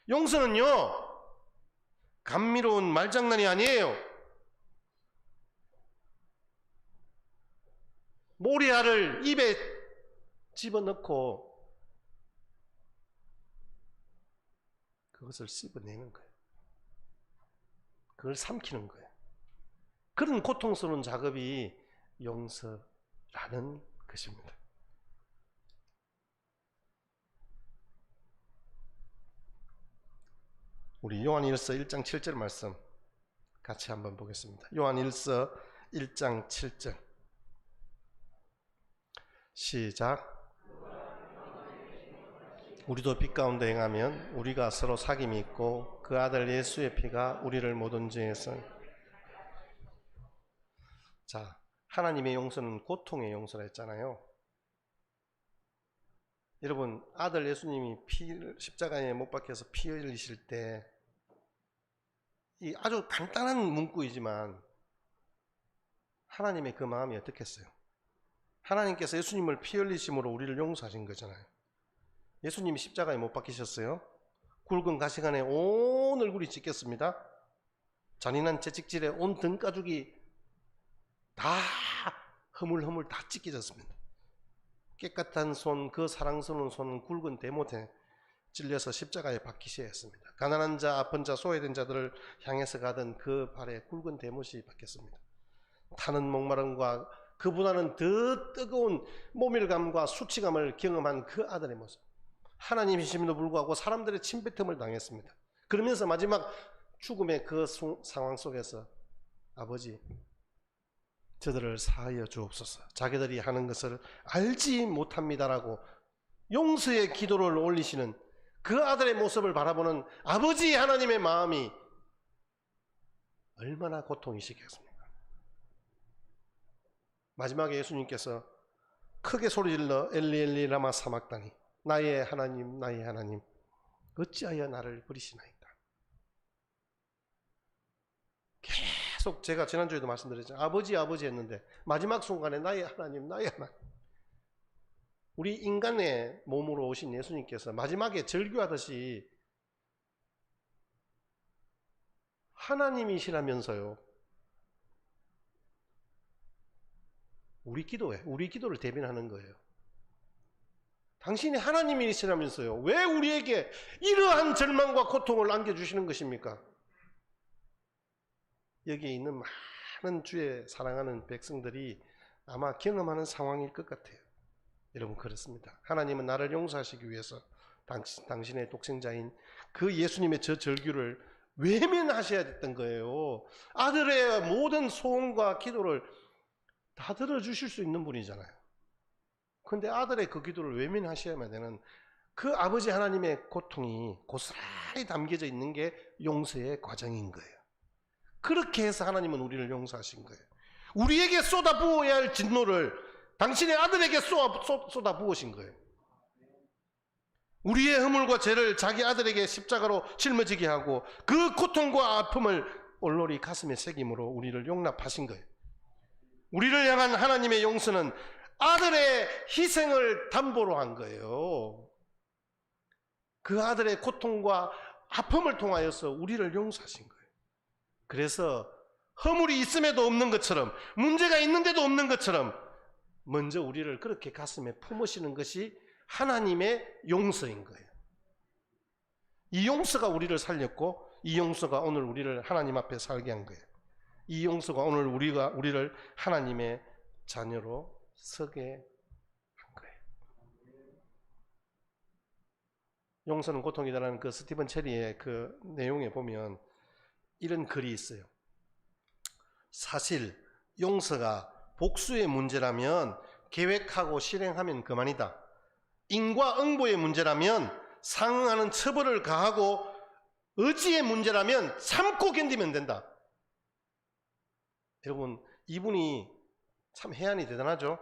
용서는요, 감미로운 말장난이 아니에요. 모리알을 입에 집어넣고 그것을 씹어내는 거예요. 그걸 삼키는 거예요. 그런 고통스러운 작업이 용서라는 것입니다. 우리 요한일서 1장 7절 말씀 같이 한번 보겠습니다. 요한일서 1장 7절 시작. 우리도 빛 가운데 행하면 우리가 서로 사귐이 있고 그 아들 예수의 피가 우리를 모든 죄에서. 자, 하나님의 용서는 고통의 용서라 했잖아요. 여러분, 아들 예수님이 십자가에 못 박혀서 피 흘리실 때 이 아주 간단한 문구이지만 하나님의 그 마음이 어떻겠어요? 하나님께서 예수님을 피 흘리심으로 우리를 용서하신 거잖아요. 예수님이 십자가에 못 박히셨어요. 굵은 가시관에 온 얼굴이 찢겼습니다. 잔인한 채찍질에 온 등가죽이 다 허물허물 다 찢겨졌습니다. 깨끗한 손, 그 사랑스러운 손 굵은 대못에 찔려서 십자가에 박히셔야 했습니다. 가난한 자, 아픈 자, 소외된 자들을 향해서 가던 그 발에 굵은 대못이 박혔습니다. 타는 목마름과 그보다는 더 뜨거운 모멸감과 수치감을 경험한 그 아들의 모습. 하나님이심에도 불구하고 사람들의 침뱉음을 당했습니다. 그러면서 마지막 죽음의 그 상황 속에서 아버지, 저들을 사하여 주옵소서. 자기들이 하는 것을 알지 못합니다라고 용서의 기도를 올리시는 그 아들의 모습을 바라보는 아버지 하나님의 마음이 얼마나 고통이시겠습니까? 마지막에 예수님께서 크게 소리질러 엘리 엘리 라마 사막다니, 나의 하나님 나의 하나님 어찌하여 나를 버리시나이까. 계속 제가 지난주에도 말씀드렸죠. 아버지 아버지 했는데 마지막 순간에 나의 하나님 나의 하나님. 우리 인간의 몸으로 오신 예수님께서 마지막에 절규하듯이 하나님이시라면서요, 우리 기도를 대변하는 거예요. 당신이 하나님이시라면서요, 왜 우리에게 이러한 절망과 고통을 안겨주시는 것입니까? 여기에 있는 많은 주의 사랑하는 백성들이 아마 경험하는 상황일 것 같아요. 여러분, 그렇습니다. 하나님은 나를 용서하시기 위해서 당신의 독생자인 그 예수님의 저 절규를 외면하셔야 됐던 거예요. 아들의 모든 소원과 기도를 다 들어주실 수 있는 분이잖아요. 그런데 아들의 그 기도를 외면하셔야만 되는 그 아버지 하나님의 고통이 고스란히 담겨져 있는 게 용서의 과정인 거예요. 그렇게 해서 하나님은 우리를 용서하신 거예요. 우리에게 쏟아부어야 할 진노를 당신의 아들에게 쏟아부으신 거예요. 우리의 허물과 죄를 자기 아들에게 십자가로 짊어지게 하고 그 고통과 아픔을 올로리 가슴에 새김으로 우리를 용납하신 거예요. 우리를 향한 하나님의 용서는 아들의 희생을 담보로 한 거예요. 그 아들의 고통과 아픔을 통하여서 우리를 용서하신 거예요. 그래서 허물이 있음에도 없는 것처럼, 문제가 있는데도 없는 것처럼 먼저 우리를 그렇게 가슴에 품으시는 것이 하나님의 용서인 거예요. 이 용서가 우리를 살렸고, 이 용서가 오늘 우리를 하나님 앞에 살게 한 거예요. 이 용서가 오늘 우리를 하나님의 자녀로 서게 한 거예요. 용서는 고통이다라는 그 스티븐 체리의 그 내용에 보면 이런 글이 있어요. 사실 용서가 복수의 문제라면 계획하고 실행하면 그만이다. 인과응보의 문제라면 상응하는 처벌을 가하고 의지의 문제라면 참고 견디면 된다. 여러분, 이분이 참 해안이 대단하죠?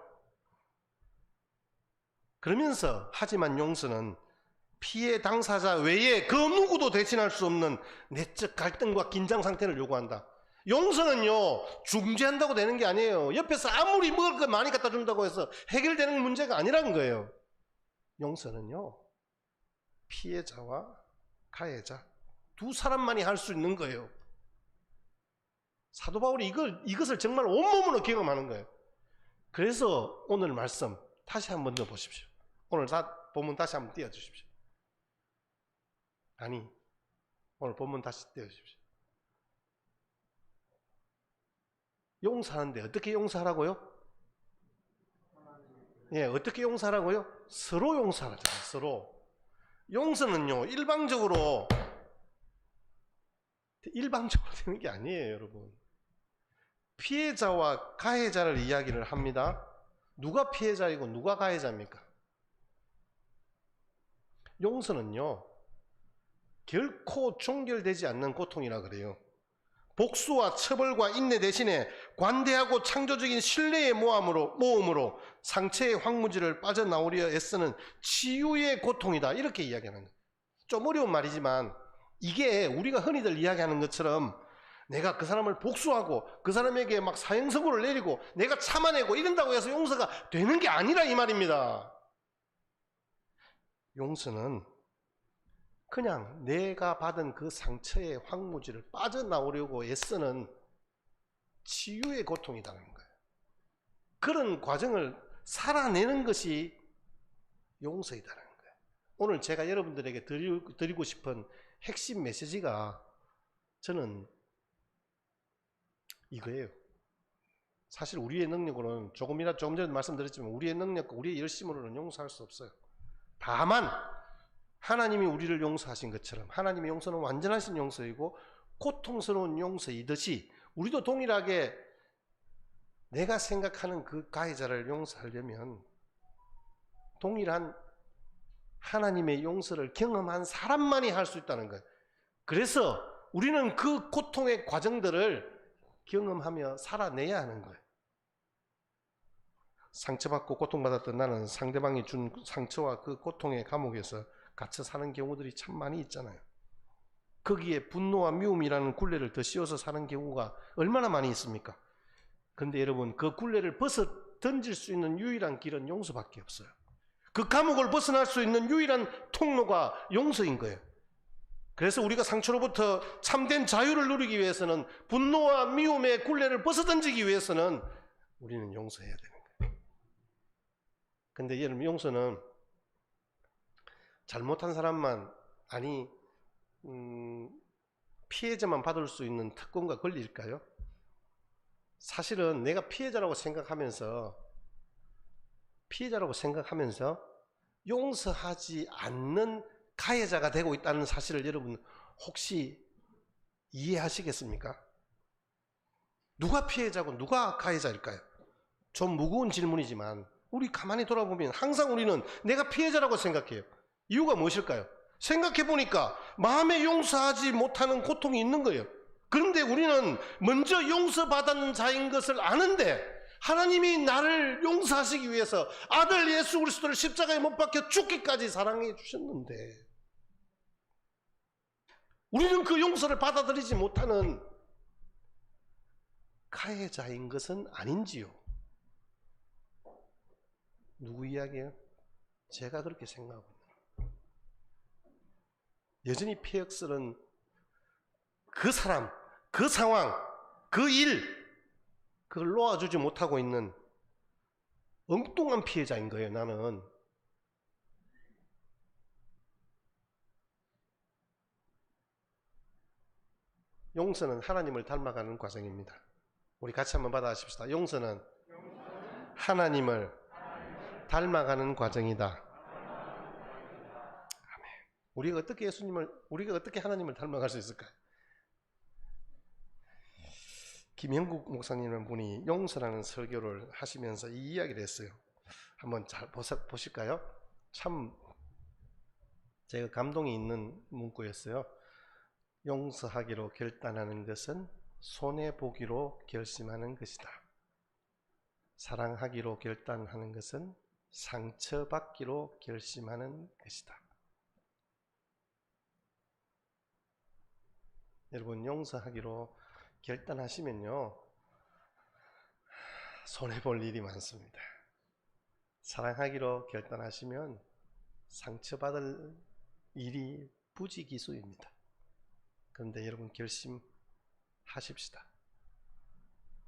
그러면서 하지만 용서는 피해 당사자 외에 그 누구도 대신할 수 없는 내적 갈등과 긴장 상태를 요구한다. 용서는요, 중재한다고 되는 게 아니에요. 옆에서 아무리 먹을 거 많이 갖다 준다고 해서 해결되는 문제가 아니라는 거예요. 용서는요, 피해자와 가해자 두 사람만이 할 수 있는 거예요. 사도 바울이 이것을 정말 온몸으로 경험하는 거예요. 그래서 오늘 말씀 다시 한번 더 보십시오. 오늘 본문 다시 한번 띄워주십시오. 아니, 오늘 본문 다시 띄워주십시오. 용서하는데 어떻게 용서하라고요? 예, 어떻게 용서하라고요? 서로 용서하잖아요. 서로. 용서는요, 일방적으로 되는 게 아니에요, 여러분. 피해자와 가해자를 이야기를 합니다. 누가 피해자이고 누가 가해자입니까? 용서는요, 결코 종결되지 않는 고통이라 그래요. 복수와 처벌과 인내 대신에 관대하고 창조적인 신뢰의 모험으로 상처의 황무지를 빠져나오려 애쓰는 치유의 고통이다. 이렇게 이야기하는 거예요. 좀 어려운 말이지만 이게 우리가 흔히들 이야기하는 것처럼 내가 그 사람을 복수하고 그 사람에게 막 사형선고를 내리고 내가 참아내고 이런다고 해서 용서가 되는 게 아니라 이 말입니다. 용서는 그냥 내가 받은 그 상처의 황무지를 빠져나오려고 애쓰는 치유의 고통이라는 거예요. 그런 과정을 살아내는 것이 용서이다라는 거예요. 오늘 제가 여러분들에게 드리고 싶은 핵심 메시지가 저는 이거예요. 사실 우리의 능력으로는 조금 전에 말씀드렸지만 우리의 능력과 우리의 열심으로는 용서할 수 없어요. 다만 하나님이 우리를 용서하신 것처럼 하나님의 용서는 완전하신 용서이고 고통스러운 용서이듯이 우리도 동일하게 내가 생각하는 그 가해자를 용서하려면 동일한 하나님의 용서를 경험한 사람만이 할 수 있다는 거예요. 그래서 우리는 그 고통의 과정들을 경험하며 살아내야 하는 거예요. 상처받고 고통받았던 나는 상대방이 준 상처와 그 고통의 감옥에서 갇혀 사는 경우들이 참 많이 있잖아요. 거기에 분노와 미움이라는 굴레를 더 씌워서 사는 경우가 얼마나 많이 있습니까? 근데 여러분, 그 굴레를 벗어 던질 수 있는 유일한 길은 용서밖에 없어요. 그 감옥을 벗어날 수 있는 유일한 통로가 용서인 거예요. 그래서 우리가 상처로부터 참된 자유를 누리기 위해서는 분노와 미움의 굴레를 벗어 던지기 위해서는 우리는 용서해야 되는 거예요. 근데 여러분, 용서는 잘못한 사람만 피해자만 받을 수 있는 특권과 권리일까요? 사실은 내가 피해자라고 생각하면서 용서하지 않는 가해자가 되고 있다는 사실을 여러분 혹시 이해하시겠습니까? 누가 피해자고 누가 가해자일까요? 좀 무거운 질문이지만 우리 가만히 돌아보면 항상 우리는 내가 피해자라고 생각해요. 이유가 무엇일까요? 생각해보니까 마음에 용서하지 못하는 고통이 있는 거예요. 그런데 우리는 먼저 용서받은 자인 것을 아는데 하나님이 나를 용서하시기 위해서 아들 예수 그리스도를 십자가에 못 박혀 죽기까지 사랑해 주셨는데 우리는 그 용서를 받아들이지 못하는 가해자인 것은 아닌지요? 누구 이야기예요? 제가 그렇게 생각하고 있는. 여전히 폐역설은 그 사람, 그 상황, 그 일, 그걸 놓아주지 못하고 있는 엉뚱한 피해자인 거예요, 나는. 용서는 하나님을 닮아가는 과정입니다. 우리 같이 한번 받아하십시다. 용서는 하나님을 닮아가는 과정이다. 아멘. 우리가 어떻게 하나님을 닮아갈 수 있을까요? 김영국 목사님은 분이 용서라는 설교를 하시면서 이 이야기를 했어요. 한번 잘 보실까요? 참 제가 감동이 있는 문구였어요. 용서하기로 결단하는 것은 손해보기로 결심하는 것이다. 사랑하기로 결단하는 것은 상처받기로 결심하는 것이다. 여러분, 용서하기로 결단하시면요, 손해볼 일이 많습니다. 사랑하기로 결단하시면 상처받을 일이 부지기수입니다. 그런데 여러분, 결심하십시다.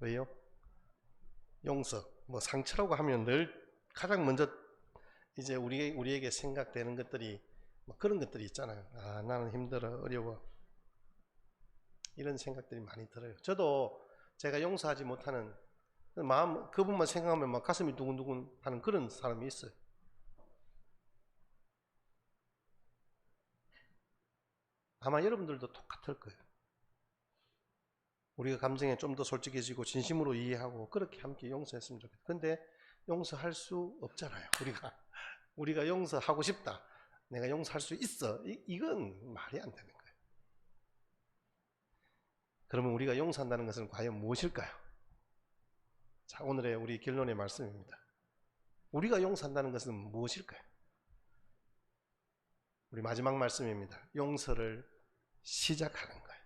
왜요? 용서, 상처라고 하면 늘 가장 먼저 이제 우리에게 생각되는 것들이 그런 것들이 있잖아요. 아, 나는 힘들어, 어려워. 이런 생각들이 많이 들어요. 저도 제가 용서하지 못하는 마음, 그분만 생각하면 막 가슴이 두근두근 하는 그런 사람이 있어요. 아마 여러분들도 똑같을 거예요. 우리가 감정에 좀 더 솔직해지고 진심으로 이해하고 그렇게 함께 용서했으면 좋겠다. 근데 용서할 수 없잖아요. 우리가 용서하고 싶다. 내가 용서할 수 있어. 이건 말이 안 되는 거예요. 그러면 우리가 용서한다는 것은 과연 무엇일까요? 자, 오늘의 우리 결론의 말씀입니다. 우리가 용서한다는 것은 무엇일까요? 우리 마지막 말씀입니다. 용서를 시작하는 거예요.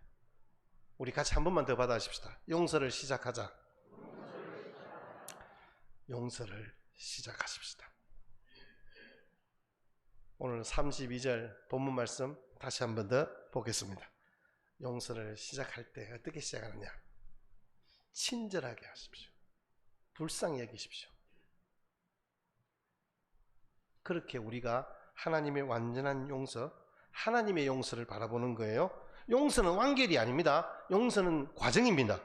우리 같이 한 번만 더 받아십시다. 용서를 시작하자. 용서를 시작하십시다. 오늘 32절 본문 말씀 다시 한 번 더 보겠습니다. 용서를 시작할 때 어떻게 시작하느냐? 친절하게 하십시오. 불쌍히 여기십시오. 그렇게 우리가 하나님의 완전한 용서, 하나님의 용서를 바라보는 거예요. 용서는 완결이 아닙니다. 용서는 과정입니다.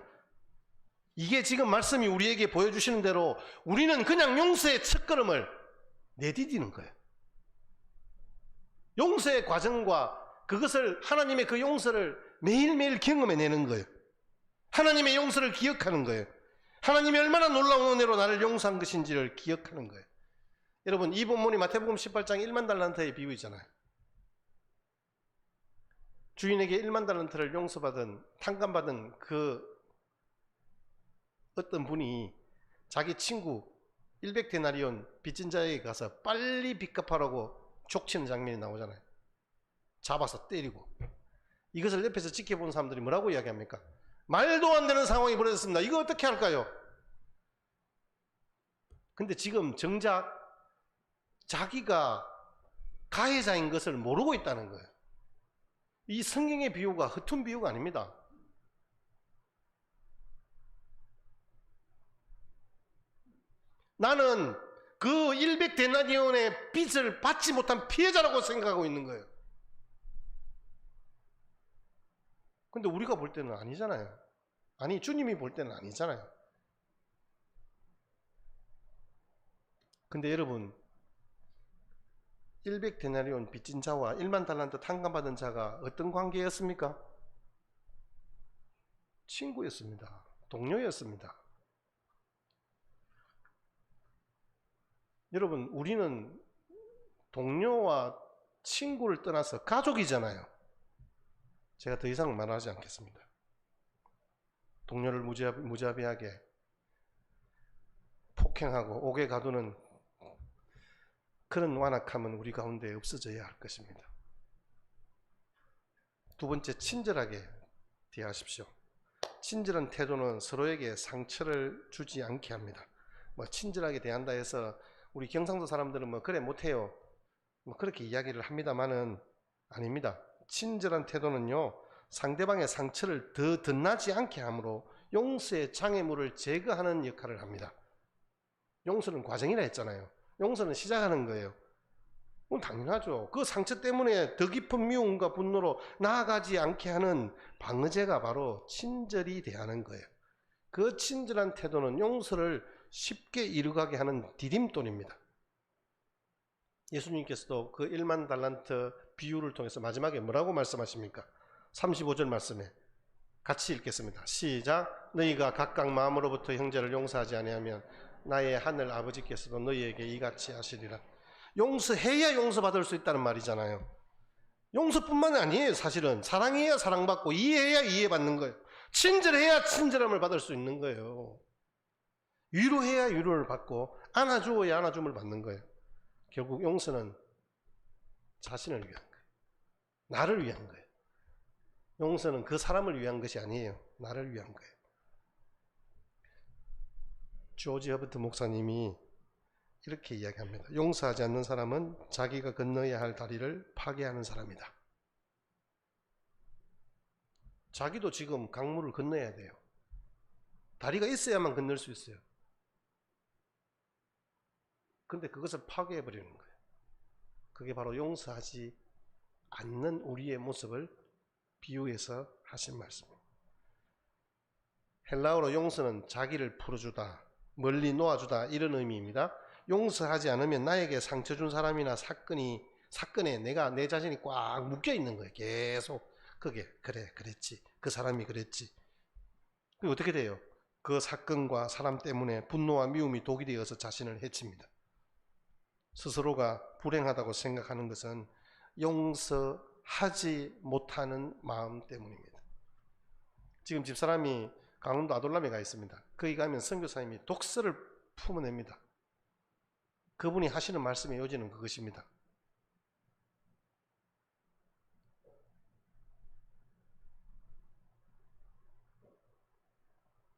이게 지금 말씀이 우리에게 보여주시는 대로 우리는 그냥 용서의 첫걸음을 내디디는 거예요. 용서의 과정과 그것을, 하나님의 그 용서를 매일매일 경험해내는 거예요. 하나님의 용서를 기억하는 거예요. 하나님이 얼마나 놀라운 은혜로 나를 용서한 것인지를 기억하는 거예요. 여러분, 이 본문이 마태복음 18장 1만 달란트의 비유이잖아요. 주인에게 1만 달란트를 용서받은, 탕감받은 그 어떤 분이 자기 친구 100데나리온 빚진 자에게 가서 빨리 빚 갚아라고 족치는 장면이 나오잖아요. 잡아서 때리고. 이것을 옆에서 지켜본 사람들이 뭐라고 이야기합니까? 말도 안 되는 상황이 벌어졌습니다. 이거 어떻게 할까요? 근데 지금 정작 자기가 가해자인 것을 모르고 있다는 거예요. 이 성경의 비유가 허튼 비유가 아닙니다. 나는 그 100데나리온의 빚을 받지 못한 피해자라고 생각하고 있는 거예요. 근데 우리가 볼 때는 아니잖아요. 아니, 주님이 볼 때는 아니잖아요. 근데 여러분, 100데나리온 빚진 자와 1만 달란트 탕감받은 자가 어떤 관계였습니까? 친구였습니다. 동료였습니다. 여러분, 우리는 동료와 친구를 떠나서 가족이잖아요. 제가 더 이상 말하지 않겠습니다. 동료를 무자비하게 폭행하고 옥에 가두는 그런 완악함은 우리 가운데 없어져야 할 것입니다. 두 번째, 친절하게 대하십시오. 친절한 태도는 서로에게 상처를 주지 않게 합니다. 친절하게 대한다 해서 우리 경상도 사람들은 뭐 그래 못해요. 뭐 그렇게 이야기를 합니다만은 아닙니다. 친절한 태도는요, 상대방의 상처를 더 드나지 않게 함으로 용서의 장애물을 제거하는 역할을 합니다. 용서는 과정이라 했잖아요. 용서는 시작하는 거예요. 그건 당연하죠. 그 상처 때문에 더 깊은 미움과 분노로 나아가지 않게 하는 방어제가 바로 친절히 대하는 거예요. 그 친절한 태도는 용서를 쉽게 이루가게 하는 디딤돌입니다. 예수님께서도 그 1만 달란트 비유를 통해서 마지막에 뭐라고 말씀하십니까? 35절 말씀에 같이 읽겠습니다. 시작. 너희가 각각 마음으로부터 형제를 용서하지 아니하면 나의 하늘 아버지께서도 너희에게 이같이 하시리라. 용서해야 용서받을 수 있다는 말이잖아요. 용서뿐만 아니에요. 사실은 사랑해야 사랑받고 이해해야 이해받는 거예요. 친절해야 친절함을 받을 수 있는 거예요. 위로해야 위로를 받고 안아주어야 안아줌을 받는 거예요. 결국 용서는 자신을 위한 거예요. 나를 위한 거예요. 용서는 그 사람을 위한 것이 아니에요. 나를 위한 거예요. 조지 허버트 목사님이 이렇게 이야기합니다. 용서하지 않는 사람은 자기가 건너야 할 다리를 파괴하는 사람이다. 자기도 지금 강물을 건너야 돼요. 다리가 있어야만 건널 수 있어요. 근데 그것을 파괴해버리는 거예요. 그게 바로 용서하지 않는 우리의 모습을 비유해서 하신 말씀입니다. 헬라어로 용서는 자기를 풀어주다, 멀리 놓아주다 이런 의미입니다. 용서하지 않으면 나에게 상처 준 사람이나 사건에 내가 내 자신이 꽉 묶여 있는 거예요. 계속 그게 그래 그랬지, 그 사람이 그랬지. 그게 어떻게 돼요? 그 사건과 사람 때문에 분노와 미움이 독이 되어서 자신을 해칩니다. 스스로가 불행하다고 생각하는 것은 용서하지 못하는 마음 때문입니다. 지금 집사람이 강원도 아돌람에 가 있습니다. 거기 가면 선교사님이 독서를 품어냅니다. 그분이 하시는 말씀의 요지는 그것입니다.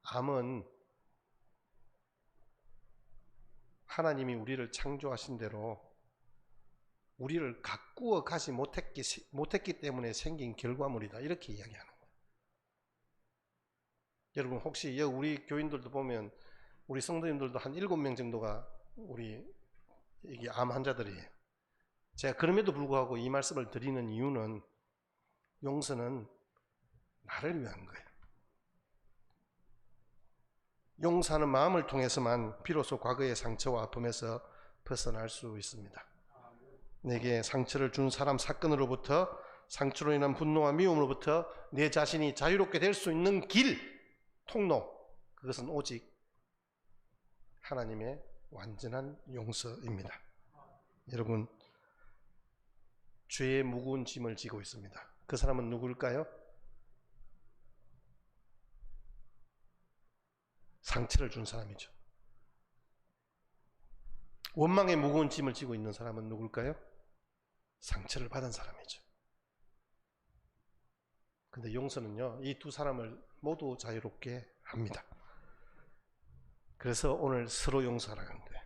암은 하나님이 우리를 창조하신 대로 우리를 가꾸어 가지 못했기 때문에 생긴 결과물이다. 이렇게 이야기하는 거예요. 여러분 혹시 우리 교인들도 보면 우리 성도님들도 한 7명 정도가 우리 이게 암 환자들이에요. 제가 그럼에도 불구하고 이 말씀을 드리는 이유는 용서는 나를 위한 거예요. 용서하는 마음을 통해서만 비로소 과거의 상처와 아픔에서 벗어날 수 있습니다. 내게 상처를 준 사람 사건으로부터 상처로 인한 분노와 미움으로부터 내 자신이 자유롭게 될 수 있는 길, 통로, 그것은 오직 하나님의 완전한 용서입니다. 여러분, 죄의 무거운 짐을 지고 있습니다. 그 사람은 누구일까요? 상처를 준 사람이죠. 원망의 무거운 짐을 지고 있는 사람은 누굴까요? 상처를 받은 사람이죠. 근데 용서는요, 이 두 사람을 모두 자유롭게 합니다. 그래서 오늘 서로 용서하라고 하는 거예요.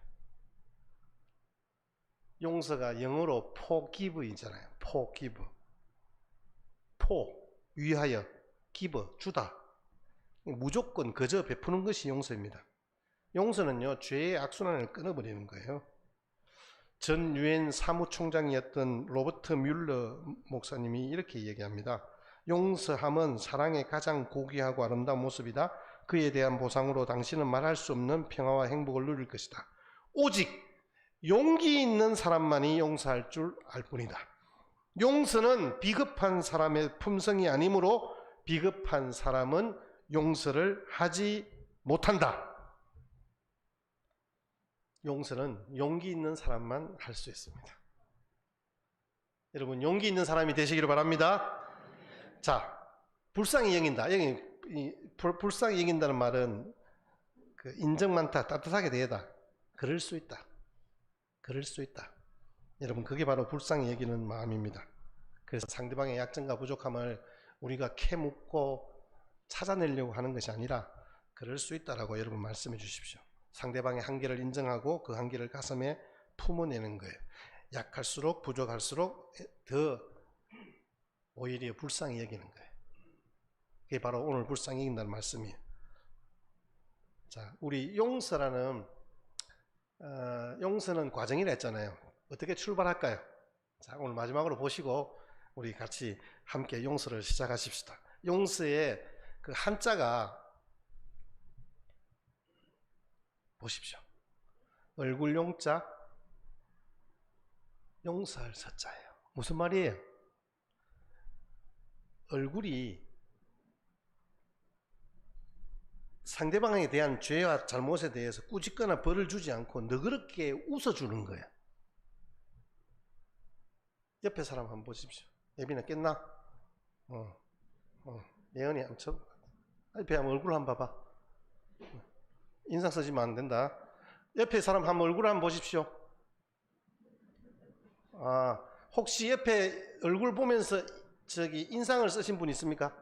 용서가 영어로 forgive이잖아요. forgive. 위하여, give, 주다. 무조건 그저 베푸는 것이 용서입니다. 용서는요, 죄의 악순환을 끊어버리는 거예요. 전 유엔 사무총장이었던 로버트 뮬러 목사님이 이렇게 얘기합니다. 용서함은 사랑의 가장 고귀하고 아름다운 모습이다. 그에 대한 보상으로 당신은 말할 수 없는 평화와 행복을 누릴 것이다. 오직 용기 있는 사람만이 용서할 줄 알 뿐이다. 용서는 비겁한 사람의 품성이 아니므로 비겁한 사람은 용서를 하지 못한다. 용서는 용기 있는 사람만 할 수 있습니다. 여러분, 용기 있는 사람이 되시기를 바랍니다. 자, 불쌍히 여긴다. 불쌍히 여긴다는 말은 그 인정 많다, 따뜻하게 대하다. 그럴 수 있다. 그럴 수 있다. 여러분, 그게 바로 불쌍히 여기는 마음입니다. 그래서 상대방의 약점과 부족함을 우리가 캐묻고 찾아내려고 하는 것이 아니라 그럴 수 있다라고 여러분 말씀해 주십시오. 상대방의 한계를 인정하고 그 한계를 가슴에 품어내는 거예요. 약할수록 부족할수록 더 오히려 불쌍히 여기는 거예요. 그게 바로 오늘 불쌍히 여긴다는 말씀이에요. 자, 우리 용서라는 용서는 과정이라 했잖아요. 어떻게 출발할까요? 자, 오늘 마지막으로 보시고 우리 같이 함께 용서를 시작하십시다. 용서의 그 한자가 보십시오. 얼굴 용자, 용서할 서자예요. 무슨 말이에요? 얼굴이 상대방에 대한 죄와 잘못에 대해서 꾸짖거나 벌을 주지 않고 너그럽게 웃어주는 거예요. 옆에 사람 한번 보십시오. 예빈아 깼나? 예언이 안 쳐. 옆에 한번 얼굴 한번 봐봐. 인상 쓰시면 안 된다. 옆에 사람 한번 얼굴 한번 보십시오. 혹시 옆에 얼굴 보면서 저기 인상을 쓰신 분 있습니까?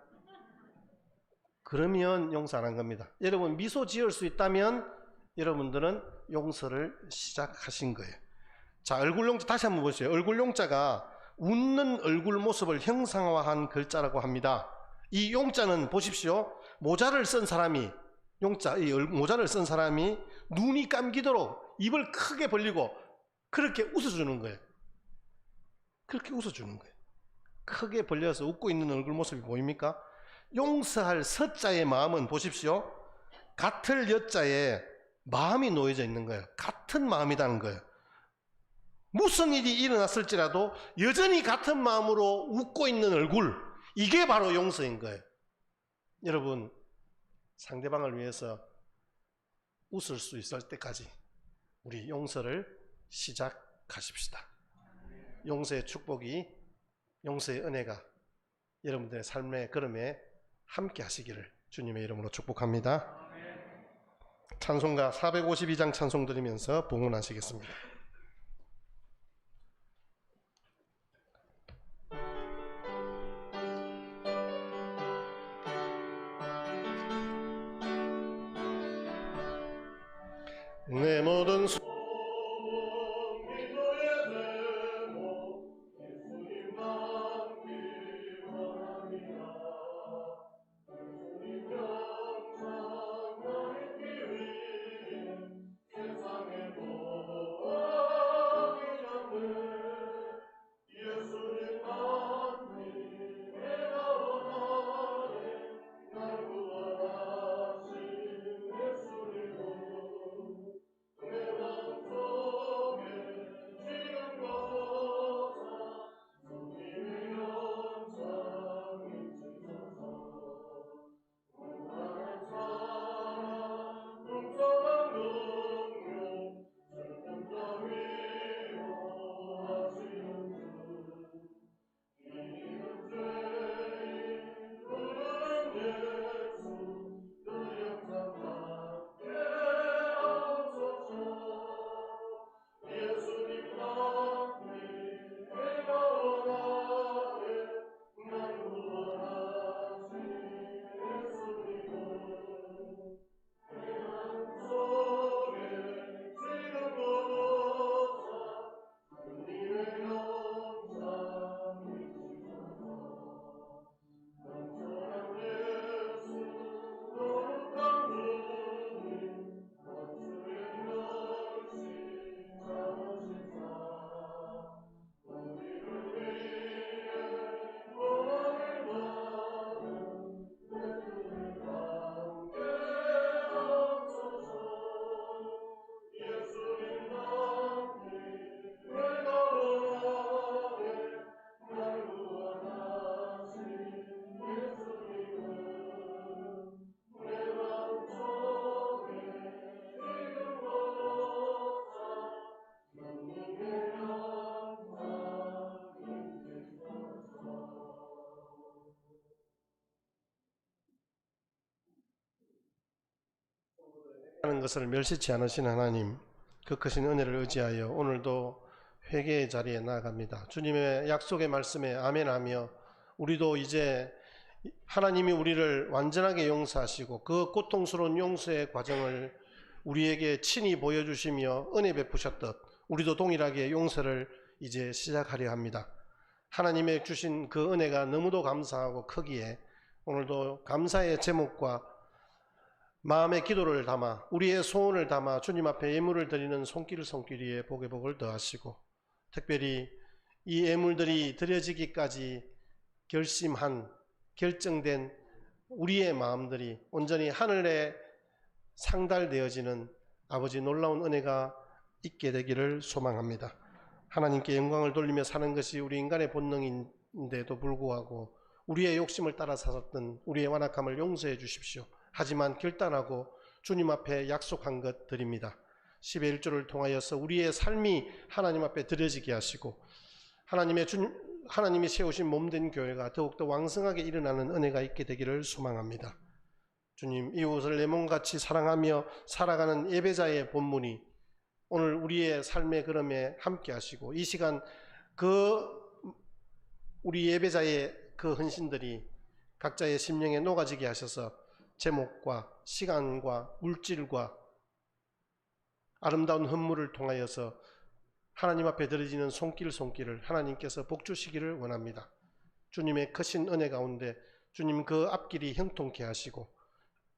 그러면 용서 안 한 겁니다. 여러분 미소 지을 수 있다면 여러분들은 용서를 시작하신 거예요. 자, 얼굴 용자 다시 한번 보세요. 얼굴 용자가 웃는 얼굴 모습을 형상화한 글자라고 합니다. 이 용자는 보십시오. 모자를 쓴 사람이 모자를 쓴 사람이 눈이 감기도록 입을 크게 벌리고 그렇게 웃어주는 거예요. 그렇게 웃어주는 거예요. 크게 벌려서 웃고 있는 얼굴 모습이 보입니까? 용서할 서자의 마음은 보십시오. 같을 여자에 마음이 놓여져 있는 거예요. 같은 마음이라는 거예요. 무슨 일이 일어났을지라도 여전히 같은 마음으로 웃고 있는 얼굴, 이게 바로 용서인 거예요. 여러분, 상대방을 위해서 웃을 수 있을 때까지 우리 용서를 시작하십시다. 용서의 축복이, 용서의 은혜가 여러분들의 삶의 걸음에 함께 하시기를 주님의 이름으로 축복합니다. 찬송가 452장 찬송 드리면서 봉헌하시겠습니다. 내 모든 하는 것을 멸시치 않으신 하나님, 그 크신 은혜를 의지하여 오늘도 회개의 자리에 나아갑니다. 주님의 약속의 말씀에 아멘하며 우리도 이제 하나님이 우리를 완전하게 용서하시고 그 고통스러운 용서의 과정을 우리에게 친히 보여주시며 은혜 베푸셨듯 우리도 동일하게 용서를 이제 시작하려 합니다. 하나님의 주신 그 은혜가 너무도 감사하고 크기에 오늘도 감사의 제목과 마음의 기도를 담아 우리의 소원을 담아 주님 앞에 예물을 드리는 손길위에 복의 복을 더하시고, 특별히 이 예물들이 드려지기까지 결정된 우리의 마음들이 온전히 하늘에 상달되어지는 아버지 놀라운 은혜가 있게 되기를 소망합니다. 하나님께 영광을 돌리며 사는 것이 우리 인간의 본능인데도 불구하고 우리의 욕심을 따라 살았던 우리의 완악함을 용서해 주십시오. 하지만 결단하고 주님 앞에 약속한 것 드립니다. 10의 1조를 통하여서 우리의 삶이 하나님 앞에 드려지게 하시고 하나님이 세우신 몸된 교회가 더욱더 왕성하게 일어나는 은혜가 있게 되기를 소망합니다. 주님, 이웃을 내 몸같이 사랑하며 살아가는 예배자의 본문이 오늘 우리의 삶의 걸음에 함께 하시고, 이 시간 우리 예배자의 그 헌신들이 각자의 심령에 녹아지게 하셔서 제목과 시간과 물질과 아름다운 헌물을 통하여서 하나님 앞에 드려지는 손길을 하나님께서 복주시기를 원합니다. 주님의 크신 은혜 가운데 주님 그 앞길이 형통케 하시고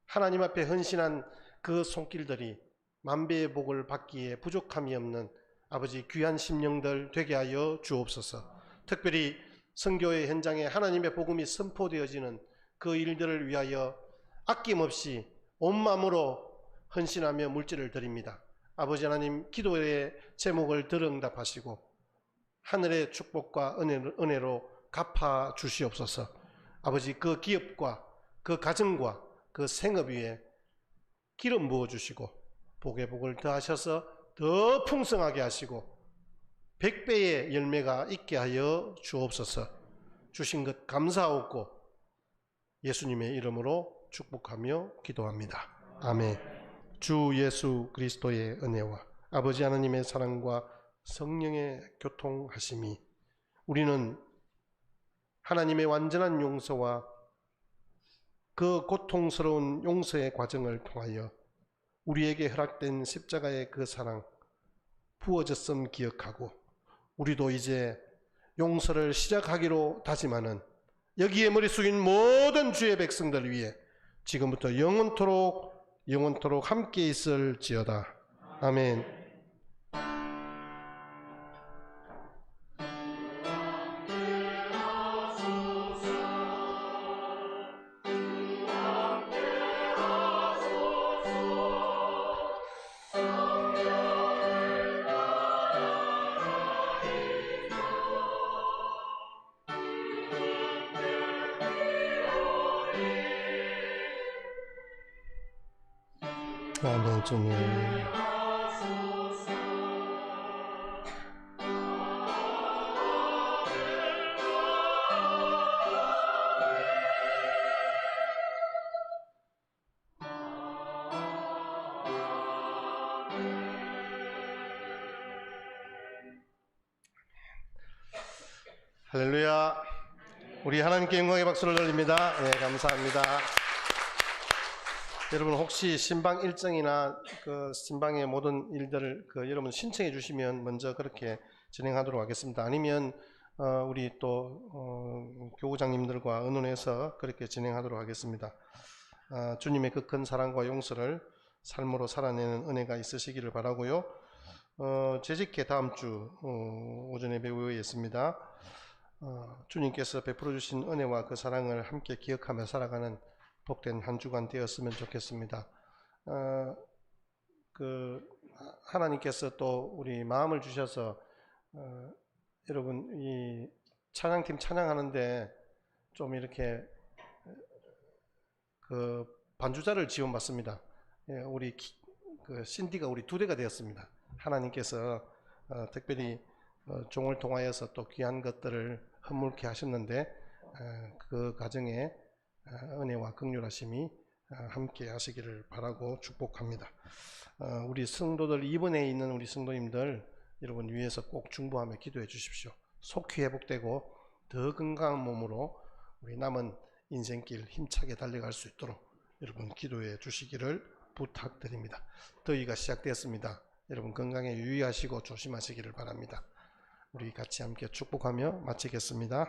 하나님 앞에 헌신한 그 손길들이 만배의 복을 받기에 부족함이 없는 아버지 귀한 심령들 되게 하여 주옵소서. 특별히 선교의 현장에 하나님의 복음이 선포되어지는 그 일들을 위하여 아낌없이 온 마음으로 헌신하며 물질을 드립니다. 아버지 하나님, 기도의 제목을 들응답하시고 하늘의 축복과 은혜로 갚아 주시옵소서. 아버지, 그 기업과 그 가정과 그 생업 위에 기름 부어 주시고 복의 복을 더하셔서 더 풍성하게 하시고 100배의 열매가 있게 하여 주옵소서. 주신 것 감사하옵고 예수님의 이름으로 축복하며 기도합니다. 아멘. 주 예수 그리스도의 은혜와 아버지 하나님의 사랑과 성령의 교통하심이 우리는 하나님의 완전한 용서와 그 고통스러운 용서의 과정을 통하여 우리에게 허락된 십자가의 그 사랑 부어졌음 기억하고 우리도 이제 용서를 시작하기로 다짐하는 여기에 머리 숙인 모든 주의 백성들 위해 지금부터 영원토록 함께 있을지어다. 아멘. 아멘. 주님. 할렐루야. 우리 하나님께 영광의 박수를 돌립니다. 네, 감사합니다. 여러분, 혹시 신방 일정이나 그 신방의 모든 일들을 여러분 신청해 주시면 먼저 그렇게 진행하도록 하겠습니다. 아니면 우리 또 교우장님들과 의논해서 그렇게 진행하도록 하겠습니다. 주님의 그 큰 사랑과 용서를 삶으로 살아내는 은혜가 있으시기를 바라고요. 재직회 다음 주 오전에 배우에 있습니다. 주님께서 베풀어 주신 은혜와 그 사랑을 함께 기억하며 살아가는 복된 한 주간 되었으면 좋겠습니다. 하나님께서 또 우리 마음을 주셔서 여러분 이 찬양팀 찬양하는데 좀 이렇게 그 반주자를 지원받습니다. 우리 신디가 우리 2대가 되었습니다. 하나님께서 특별히 종을 통하여서 또 귀한 것들을 허물게 하셨는데 그 가정에 은혜와 긍휼하심이 함께 하시기를 바라고 축복합니다. 우리 성도들, 입원해 있는 우리 성도님들 여러분 위해서 꼭 중보하며 기도해 주십시오. 속히 회복되고 더 건강한 몸으로 우리 남은 인생길 힘차게 달려갈 수 있도록 여러분 기도해 주시기를 부탁드립니다. 더위가 시작됐습니다. 여러분 건강에 유의하시고 조심하시기를 바랍니다. 우리 같이 함께 축복하며 마치겠습니다.